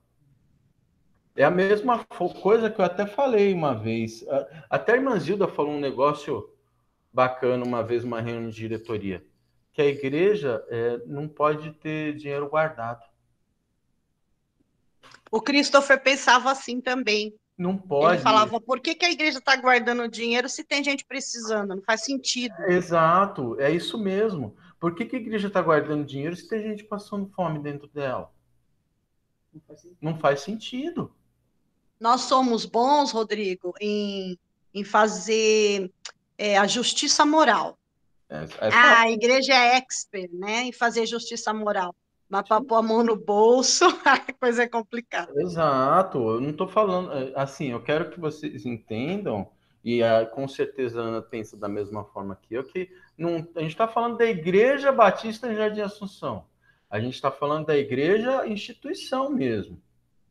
É a mesma coisa que eu até falei uma vez. Até a irmã Zilda falou um negócio bacana uma vez, uma reunião de diretoria, que a igreja não pode ter dinheiro guardado. O Christopher pensava assim também. Não pode. Ele falava, por que a igreja está guardando dinheiro se tem gente precisando? Não faz sentido. Exato, é isso mesmo. Por que a igreja está guardando dinheiro se tem gente passando fome dentro dela? Não faz sentido. Nós somos bons, Rodrigo, em fazer a justiça moral. A igreja é expert, né, em fazer justiça moral. Mas para pôr a mão no bolso, a coisa é complicada. Exato, eu não estou falando... Assim, eu quero que vocês entendam, e com certeza a Ana pensa da mesma forma que eu, que a gente está falando da Igreja Batista em Jardim Assunção. A gente está falando da igreja instituição mesmo.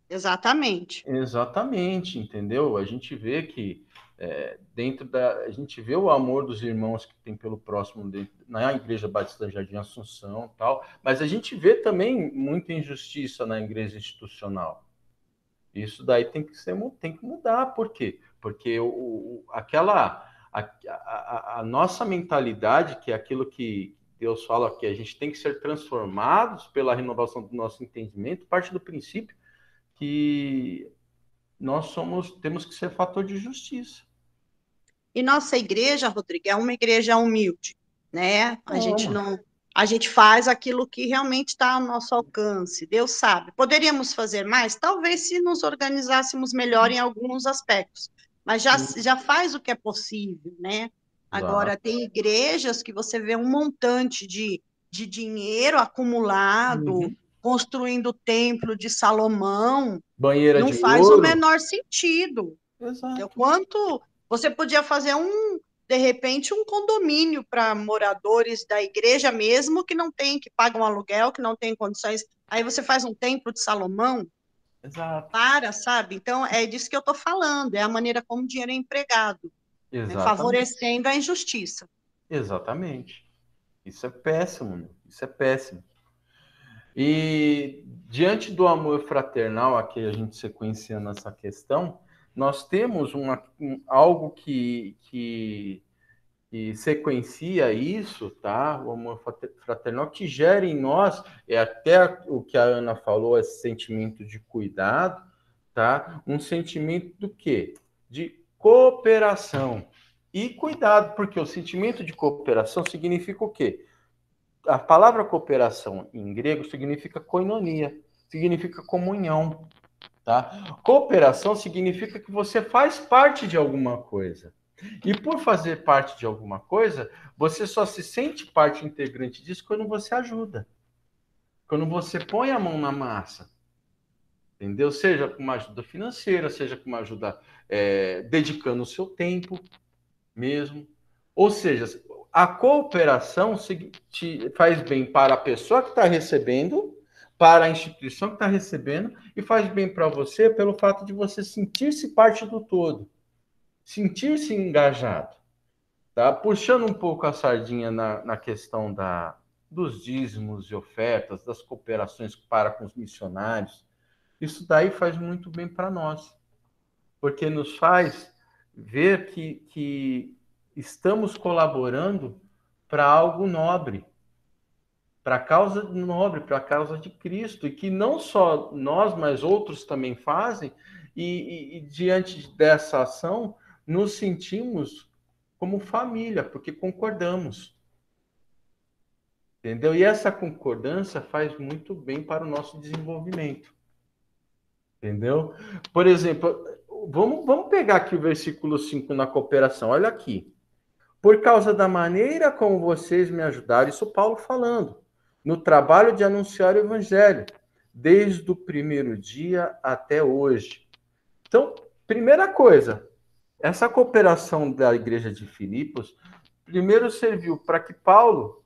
Exatamente. Exatamente, entendeu? A gente vê que A gente vê o amor dos irmãos que tem pelo próximo na Igreja Batista Jardim Assunção, tal, mas a gente vê também muita injustiça na igreja institucional. Isso daí tem que mudar. Por quê? Porque a nossa mentalidade, que é aquilo que Deus fala que a gente tem que ser transformados pela renovação do nosso entendimento, parte do princípio que temos que ser fator de justiça. E nossa igreja, Rodrigo, é uma igreja humilde, né? A gente faz aquilo que realmente está ao nosso alcance, Deus sabe. Poderíamos fazer mais? Talvez se nos organizássemos melhor em alguns aspectos, mas já faz o que é possível, né? Agora, tem igrejas que você vê um montante de dinheiro acumulado, construindo o templo de Salomão, banheira não de faz ouro. o menor sentido. Exato. Quanto você podia fazer de repente, um condomínio para moradores da igreja mesmo, que pagam aluguel, que não tem condições. Aí você faz um templo de Salomão. Exato. Sabe? Então, é disso que eu estou falando, é a maneira como o dinheiro é empregado, né, favorecendo a injustiça. Exatamente. Isso é péssimo, isso é péssimo. E diante do amor fraternal, aqui a gente sequenciando essa questão, nós temos algo que sequencia isso, tá? O amor fraternal que gera em nós, até o que a Ana falou, esse sentimento de cuidado, tá? Um sentimento do quê? De cooperação. E cuidado, porque o sentimento de cooperação significa o quê? A palavra cooperação em grego significa koinonia, significa comunhão, tá? Cooperação significa que você faz parte de alguma coisa. E por fazer parte de alguma coisa, você só se sente parte integrante disso quando você ajuda. Quando você põe a mão na massa. Entendeu? Seja com uma ajuda financeira, seja com uma ajuda dedicando o seu tempo mesmo. Ou seja, a cooperação faz bem para a pessoa que está recebendo, para a instituição que está recebendo, e faz bem para você pelo fato de você sentir-se parte do todo, sentir-se engajado. Tá? Puxando um pouco a sardinha na questão dos dízimos e ofertas, das cooperações para com os missionários, isso daí faz muito bem para nós, porque nos faz ver que estamos colaborando para algo nobre, para a causa nobre, para a causa de Cristo, e que não só nós, mas outros também fazem, e diante dessa ação, nos sentimos como família, porque concordamos. Entendeu? E essa concordância faz muito bem para o nosso desenvolvimento. Entendeu? Por exemplo, vamos pegar aqui o versículo 5 na cooperação. Olha aqui. Por causa da maneira como vocês me ajudaram, isso Paulo falando, no trabalho de anunciar o evangelho, desde o primeiro dia até hoje. Então, primeira coisa, essa cooperação da igreja de Filipos, primeiro serviu para que Paulo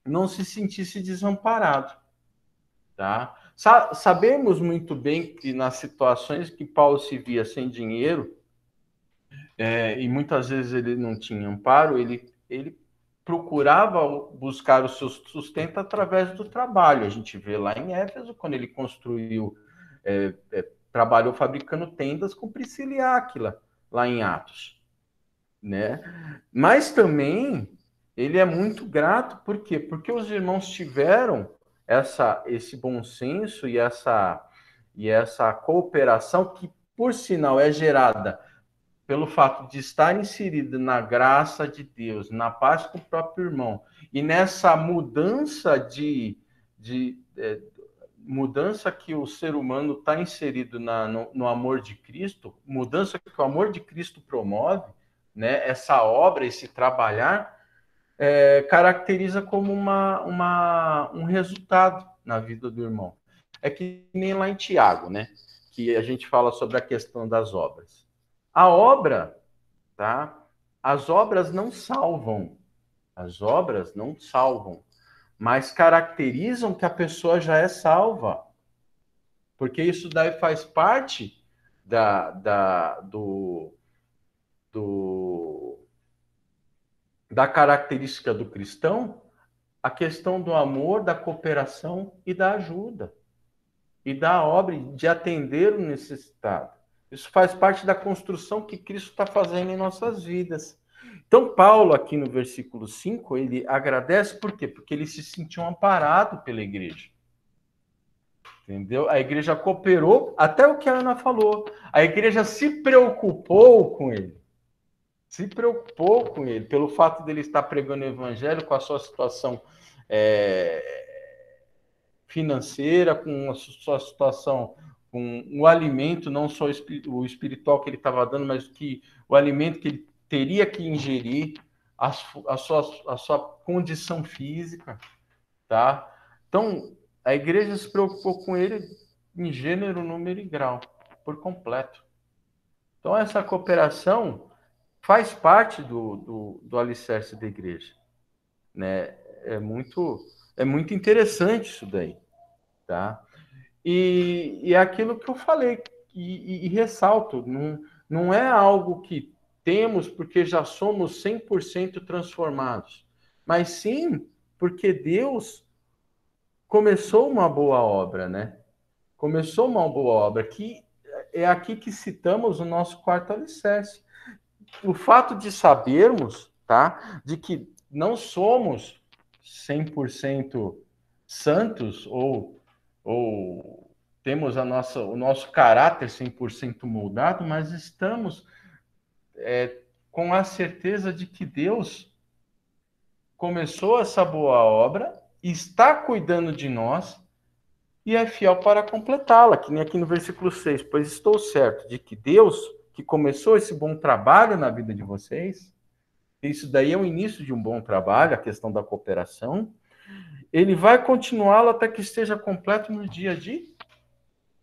não se sentisse desamparado, tá? Sabemos muito bem que nas situações que Paulo se via sem dinheiro, e muitas vezes ele não tinha amparo, ele procurava buscar o seu sustento através do trabalho. A gente vê lá em Éfeso, quando ele construiu, trabalhou fabricando tendas com Priscila e Áquila, lá em Atos, né? Mas também ele é muito grato, por quê? Porque os irmãos tiveram esse bom senso e essa cooperação que, por sinal, é gerada pelo fato de estar inserido na graça de Deus, na paz com o próprio irmão, e nessa mudança mudança que o ser humano está inserido no amor de Cristo, mudança que o amor de Cristo promove, né? Essa obra, esse trabalhar, caracteriza como um resultado na vida do irmão. É que nem lá em Tiago, né? Que a gente fala sobre a questão das obras. A obra, tá? As obras não salvam. As obras não salvam, mas caracterizam que a pessoa já é salva. Porque isso daí faz parte do da característica do cristão a questão do amor, da cooperação e da ajuda. E da obra de atender o necessitado. Isso faz parte da construção que Cristo está fazendo em nossas vidas. Então, Paulo, aqui no versículo 5, ele agradece por quê? Porque ele se sentiu amparado pela igreja. Entendeu? A igreja cooperou, até o que a Ana falou. A igreja se preocupou com ele. Se preocupou com ele, pelo fato dele estar pregando o evangelho com a sua situação financeira, com a sua situação, com o alimento, não só o espiritual que ele estava dando, mas que o alimento que ele teria que ingerir, a sua condição física, tá? Então, a igreja se preocupou com ele em gênero, número e grau, por completo. Então, essa cooperação faz parte do alicerce da igreja, né? É muito interessante isso daí, tá? E é aquilo que eu falei, e ressalto, não é algo que temos porque já somos 100% transformados, mas sim porque Deus começou uma boa obra, né? Começou uma boa obra, que é aqui que citamos o nosso quarto alicerce. O fato de sabermos, tá, de que não somos 100% santos ou temos o nosso caráter 100% moldado, mas estamos com a certeza de que Deus começou essa boa obra, está cuidando de nós e é fiel para completá-la, que nem aqui no versículo 6, pois estou certo de que Deus, que começou esse bom trabalho na vida de vocês, isso daí é o início de um bom trabalho, a questão da cooperação, ele vai continuá-lo até que esteja completo no dia de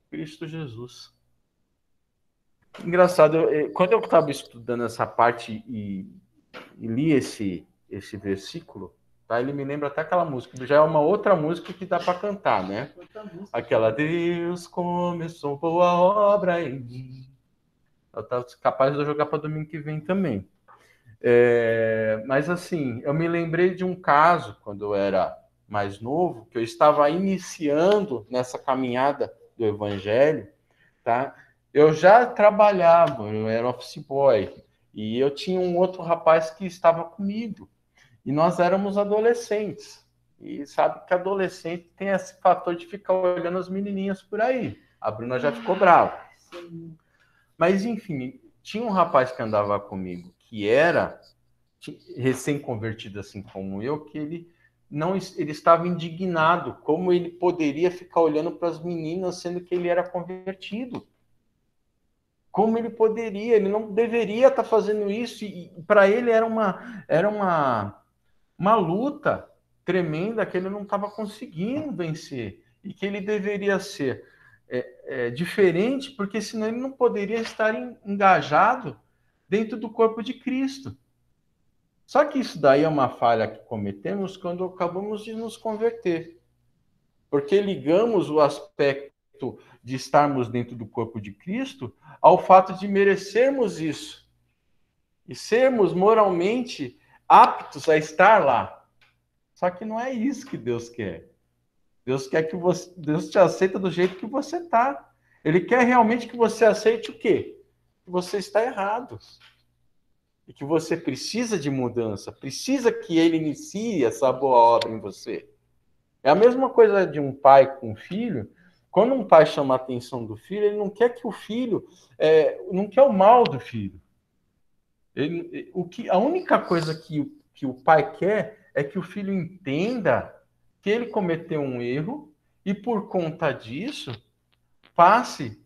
Cristo Jesus. Engraçado, quando eu estava estudando essa parte e li esse versículo, tá? Ele me lembra até aquela música, já é uma outra música que dá para cantar, né? Aquela Deus começou boa obra em mim. Eu estava capaz de eu jogar para domingo que vem também. Mas assim, eu me lembrei de um caso, quando eu era mais novo, que eu estava iniciando nessa caminhada do Evangelho, tá? Eu já trabalhava, eu era office boy, e eu tinha um outro rapaz que estava comigo, e nós éramos adolescentes, e sabe que adolescente tem esse fator de ficar olhando as menininhas por aí. A Bruna já ficou brava. Mas, enfim, tinha um rapaz que andava comigo, que era recém-convertido, assim como eu, que ele estava indignado, como ele poderia ficar olhando para as meninas, sendo que ele era convertido. Como ele poderia? Ele não deveria estar fazendo isso, e para ele era uma luta tremenda que ele não estava conseguindo vencer, e que ele deveria ser diferente, porque senão ele não poderia estar engajado dentro do corpo de Cristo. Só que isso daí é uma falha que cometemos quando acabamos de nos converter. Porque ligamos o aspecto de estarmos dentro do corpo de Cristo ao fato de merecermos isso. E sermos moralmente aptos a estar lá. Só que não é isso que Deus quer. Deus quer que Deus te aceita do jeito que você está. Ele quer realmente que você aceite o quê? Que você está errado. E que você precisa de mudança, precisa que ele inicie essa boa obra em você. É a mesma coisa de um pai com um filho. Quando um pai chama a atenção do filho, ele não quer que o filho, não quer o mal do filho. A única coisa que o pai quer é que o filho entenda que ele cometeu um erro e, por conta disso, passe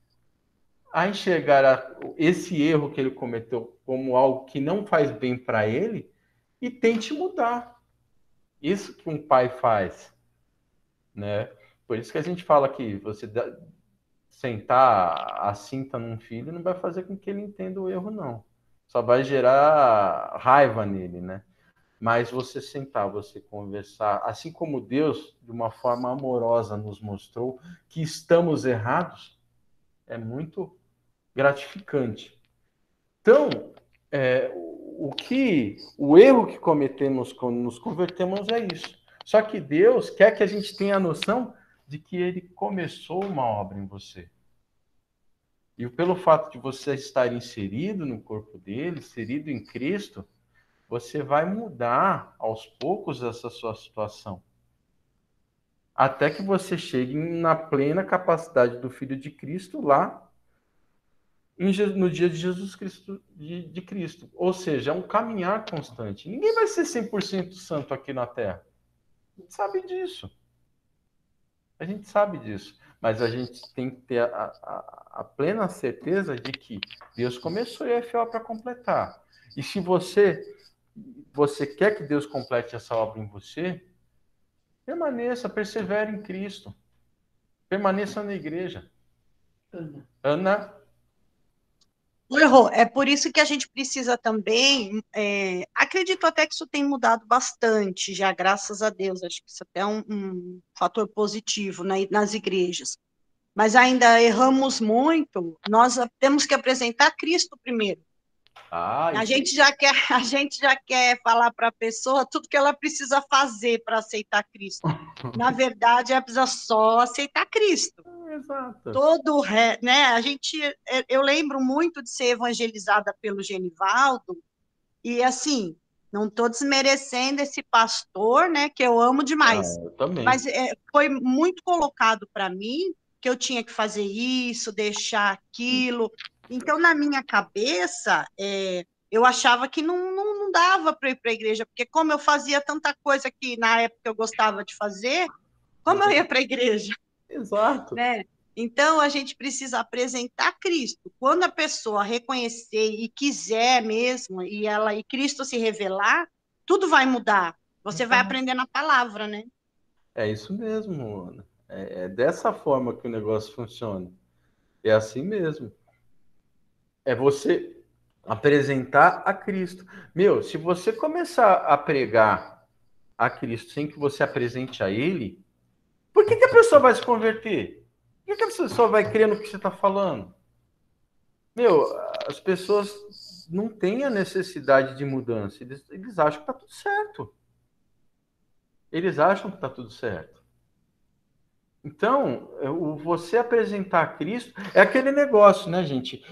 a enxergar esse erro que ele cometeu como algo que não faz bem para ele e tente mudar. Isso que um pai faz, né? Por isso que a gente fala que você sentar a cinta num filho não vai fazer com que ele entenda o erro, não. Só vai gerar raiva nele, né? Mas você sentar, você conversar, assim como Deus, de uma forma amorosa, nos mostrou que estamos errados, é muito gratificante. Então, o erro que cometemos quando nos convertemos é isso. Só que Deus quer que a gente tenha a noção de que Ele começou uma obra em você. E pelo fato de você estar inserido no corpo dele, inserido em Cristo, você vai mudar aos poucos essa sua situação. Até que você chegue na plena capacidade do Filho de Cristo lá no dia de Jesus Cristo, de Cristo. Ou seja, é um caminhar constante. Ninguém vai ser 100% santo aqui na Terra. A gente sabe disso. A gente sabe disso. Mas a gente tem que ter a plena certeza de que Deus começou e é fiel para completar. E se você quer que Deus complete essa obra em você, permaneça, persevere em Cristo. Permaneça na igreja. Ana? Errou. É por isso que a gente precisa também, acredito até que isso tem mudado bastante, já graças a Deus, acho que isso até é um fator positivo, né, nas igrejas. Mas ainda erramos muito, nós temos que apresentar Cristo primeiro. A gente já quer falar para a pessoa tudo que ela precisa fazer para aceitar Cristo. Na verdade, ela precisa só aceitar Cristo. Exato. Né? Eu lembro muito de ser evangelizada pelo Genivaldo, e assim, não estou desmerecendo esse pastor, né, que eu amo demais. Eu também. Mas foi muito colocado para mim que eu tinha que fazer isso, deixar aquilo. Então, na minha cabeça, eu achava que não dava para ir para a igreja, porque como eu fazia tanta coisa que na época eu gostava de fazer, como eu ia para a igreja? Exato. Né? Então, a gente precisa apresentar Cristo. Quando a pessoa reconhecer e quiser mesmo, e Cristo se revelar, tudo vai mudar. Você vai aprender na palavra, né? É isso mesmo, Ana. É dessa forma que o negócio funciona. É assim mesmo. É você apresentar a Cristo. Se você começar a pregar a Cristo sem que você apresente a Ele, por que a pessoa vai se converter? Por que a pessoa vai crer no que você está falando? As pessoas não têm a necessidade de mudança. Eles acham que está tudo certo. Eles acham que está tudo certo. Então, você apresentar Cristo é aquele negócio, né, gente?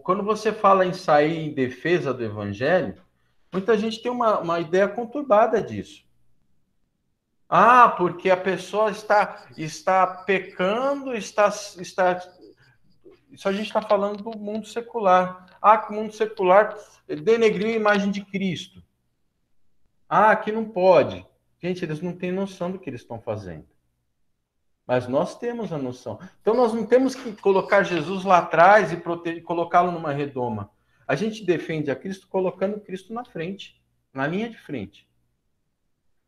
Quando você fala em sair em defesa do Evangelho, muita gente tem uma ideia conturbada disso. Porque a pessoa está pecando, isso a gente está falando do mundo secular. Que o mundo secular denegriu a imagem de Cristo. Que não pode. Gente, eles não têm noção do que eles estão fazendo. Mas nós temos a noção. Então, nós não temos que colocar Jesus lá atrás e colocá-lo numa redoma. A gente defende a Cristo colocando Cristo na frente, na linha de frente.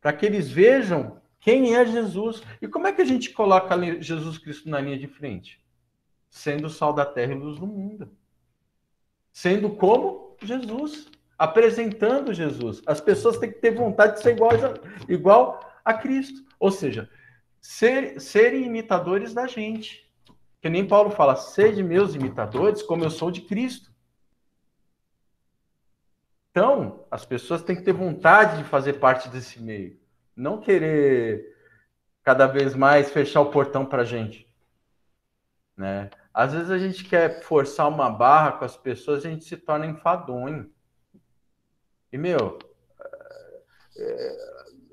Para que eles vejam quem é Jesus. E como é que a gente coloca Jesus Cristo na linha de frente? Sendo o sal da terra e luz do mundo. Sendo como Jesus. Apresentando Jesus. As pessoas têm que ter vontade de ser igual a Cristo. Ou seja, serem imitadores da gente. Que nem Paulo fala, sede meus imitadores, como eu sou de Cristo. Então, as pessoas têm que ter vontade de fazer parte desse meio. Não querer cada vez mais fechar o portão para a gente. Né? Às vezes a gente quer forçar uma barra com as pessoas e a gente se torna enfadonho. E,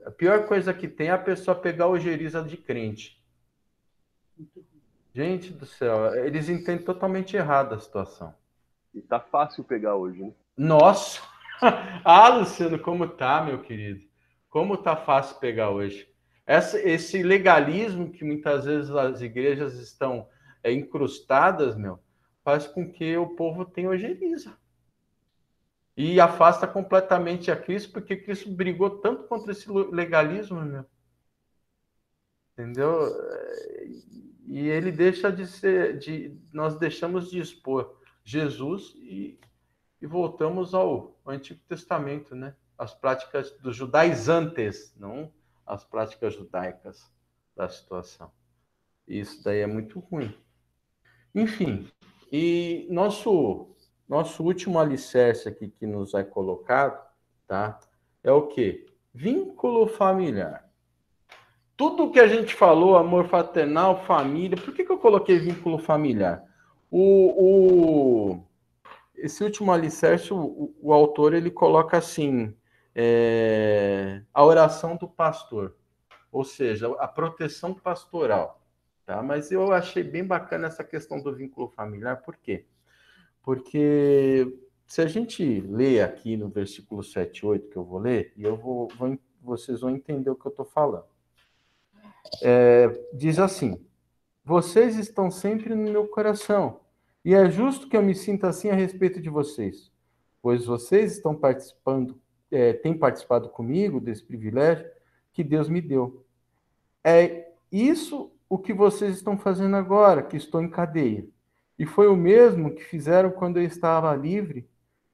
a pior coisa que tem é a pessoa pegar ojeriza de crente. Gente do céu, eles entendem totalmente errado a situação. E tá fácil pegar hoje, né? Nossa! Luciano, como tá, meu querido? Como tá fácil pegar hoje? Esse legalismo que muitas vezes as igrejas estão incrustadas, faz com que o povo tenha ojeriza. E afasta completamente a Cristo, porque Cristo brigou tanto contra esse legalismo, entendeu? E ele deixa de ser, nós deixamos de expor Jesus e voltamos ao Antigo Testamento, né? As práticas dos judaizantes, não as práticas judaicas da situação. Isso daí é muito ruim. Enfim, e nosso último alicerce aqui que nos é colocado, tá? É o quê? Vínculo familiar. Tudo que a gente falou, amor fraternal, família, por que eu coloquei vínculo familiar? Esse último alicerce, o autor, ele coloca assim, a oração do pastor, ou seja, a proteção pastoral, tá? Mas eu achei bem bacana essa questão do vínculo familiar, por quê? Porque se a gente lê aqui no versículo 7 e 8, que eu vou ler, e vocês vão entender o que eu estou falando. Diz assim: vocês estão sempre no meu coração, e é justo que eu me sinta assim a respeito de vocês, pois vocês estão têm participado comigo desse privilégio que Deus me deu. É isso o que vocês estão fazendo agora, que estou em cadeia. E foi o mesmo que fizeram quando eu estava livre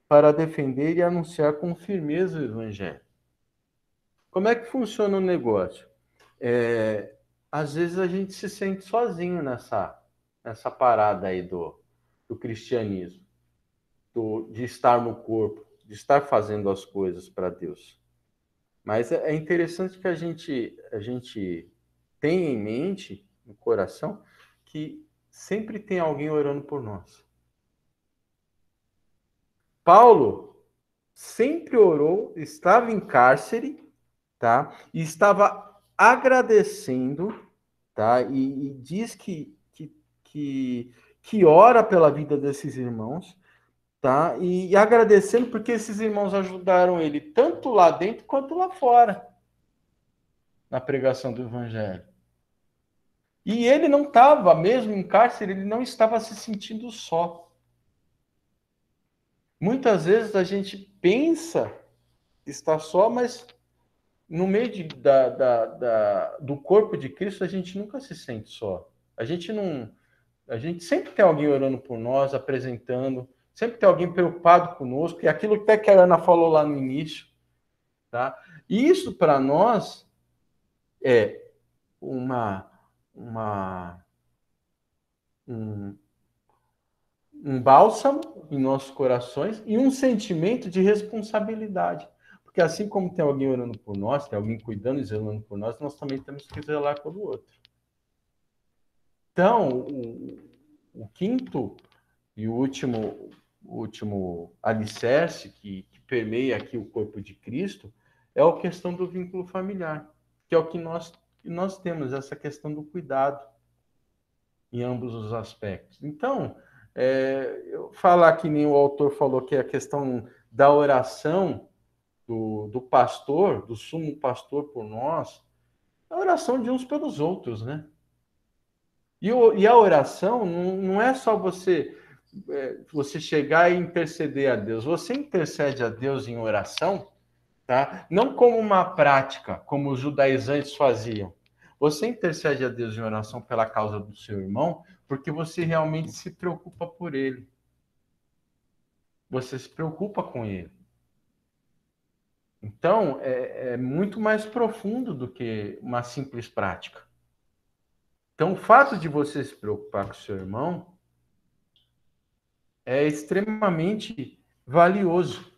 para defender e anunciar com firmeza o Evangelho. Como é que funciona o negócio? Às vezes a gente se sente sozinho nessa parada aí do cristianismo, de estar no corpo, de estar fazendo as coisas para Deus. Mas é interessante que a gente tenha em mente, no coração, que sempre tem alguém orando por nós. Paulo sempre orou, estava em cárcere, tá? E estava agradecendo, tá? E diz que ora pela vida desses irmãos, tá? E agradecendo porque esses irmãos ajudaram ele tanto lá dentro quanto lá fora na pregação do evangelho. E ele não estava, mesmo em cárcere, ele não estava se sentindo só. Muitas vezes a gente pensa estar só, mas no meio do corpo de Cristo a gente nunca se sente só. A gente sempre tem alguém orando por nós, apresentando, sempre tem alguém preocupado conosco, e aquilo até que a Ana falou lá no início, tá? E isso para nós é um bálsamo em nossos corações e um sentimento de responsabilidade. Porque assim como tem alguém orando por nós, tem alguém cuidando e zelando por nós, nós também temos que zelar pelo outro. Então, o quinto e o último alicerce que permeia aqui o corpo de Cristo é a questão do vínculo familiar, que é o que nós temos, essa questão do cuidado em ambos os aspectos. Então, eu falar que nem o autor falou, que é a questão da oração do pastor, do sumo pastor por nós, a oração de uns pelos outros, né? E a oração não é só você chegar e interceder a Deus. Você intercede a Deus em oração, tá? Não como uma prática, como os judaizantes faziam. Você intercede a Deus em oração pela causa do seu irmão, porque você realmente se preocupa por ele. Você se preocupa com ele. Então, é muito mais profundo do que uma simples prática. Então, o fato de você se preocupar com o seu irmão é extremamente valioso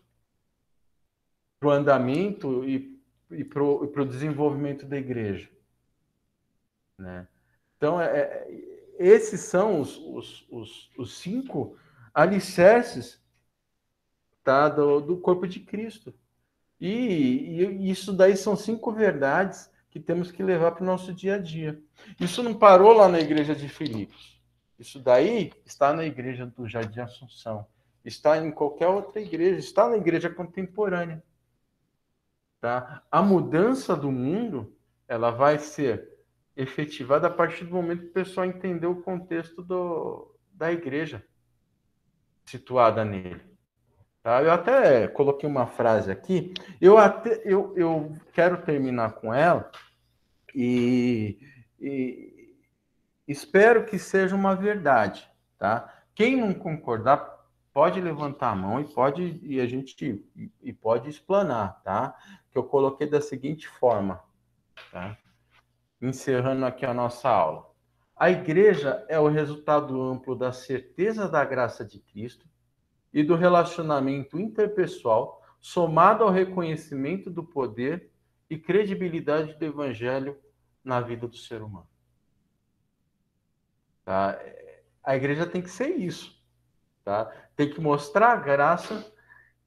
para o andamento e para o desenvolvimento da igreja, né? Então, esses são os 5 alicerces, tá, do corpo de Cristo. E isso daí são 5 verdades que temos que levar para o nosso dia a dia. Isso não parou lá na igreja de Filipos. Isso daí está na igreja do Jardim Assunção. Está em qualquer outra igreja. Está na igreja contemporânea. Tá? A mudança do mundo, ela vai ser efetivada a partir do momento que o pessoal entender o contexto da igreja situada nele. Tá? Eu até coloquei uma frase aqui, eu quero terminar com ela e espero que seja uma verdade, tá? Quem não concordar pode levantar a mão e a gente pode explanar, tá? Que eu coloquei da seguinte forma, tá? Encerrando aqui a nossa aula. A igreja é o resultado amplo da certeza da graça de Cristo, e do relacionamento interpessoal, somado ao reconhecimento do poder e credibilidade do evangelho na vida do ser humano. Tá? A igreja tem que ser isso. Tá? Tem que mostrar a graça,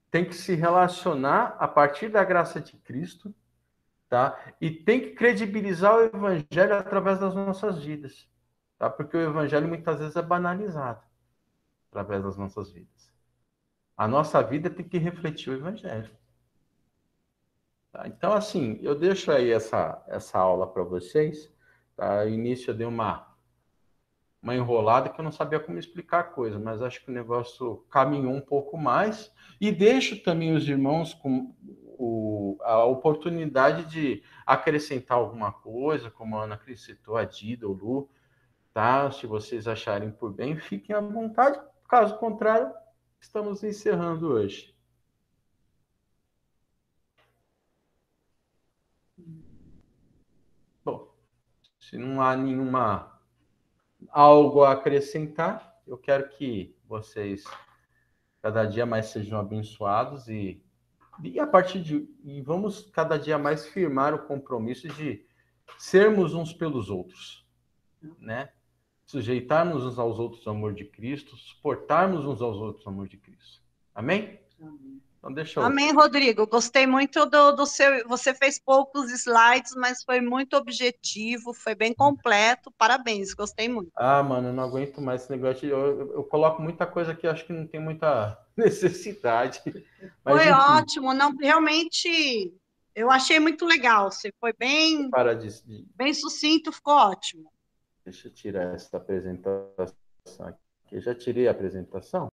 tem que se relacionar a partir da graça de Cristo, tá? E tem que credibilizar o evangelho através das nossas vidas, tá? Porque o evangelho muitas vezes é banalizado através das nossas vidas. A nossa vida tem que refletir o evangelho. Tá? Então, assim, eu deixo aí essa aula para vocês. Tá? No início eu dei uma enrolada que eu não sabia como explicar a coisa, mas acho que o negócio caminhou um pouco mais. E deixo também os irmãos com a oportunidade de acrescentar alguma coisa, como a Ana Cris citou, a Dida, o Lu, tá? Se vocês acharem por bem, fiquem à vontade. Caso contrário, estamos encerrando hoje. Bom, se não há algo a acrescentar, eu quero que vocês cada dia mais sejam abençoados e a partir e vamos cada dia mais firmar o compromisso de sermos uns pelos outros, né? Sujeitarmos uns aos outros ao amor de Cristo, suportarmos uns aos outros ao amor de Cristo. Amém? Amém. Então deixa eu... Amém, Rodrigo. Gostei muito do seu. Você fez poucos slides, mas foi muito objetivo, foi bem completo. Parabéns, gostei muito. Ah, mano, eu não aguento mais esse negócio. Eu coloco muita coisa que eu acho que não tem muita necessidade. Mas, Foi enfim, ótimo, não, realmente eu achei muito legal. Você foi bem, para bem sucinto, ficou ótimo. deixa eu tirar essa apresentação aqui. Eu já tirei a apresentação?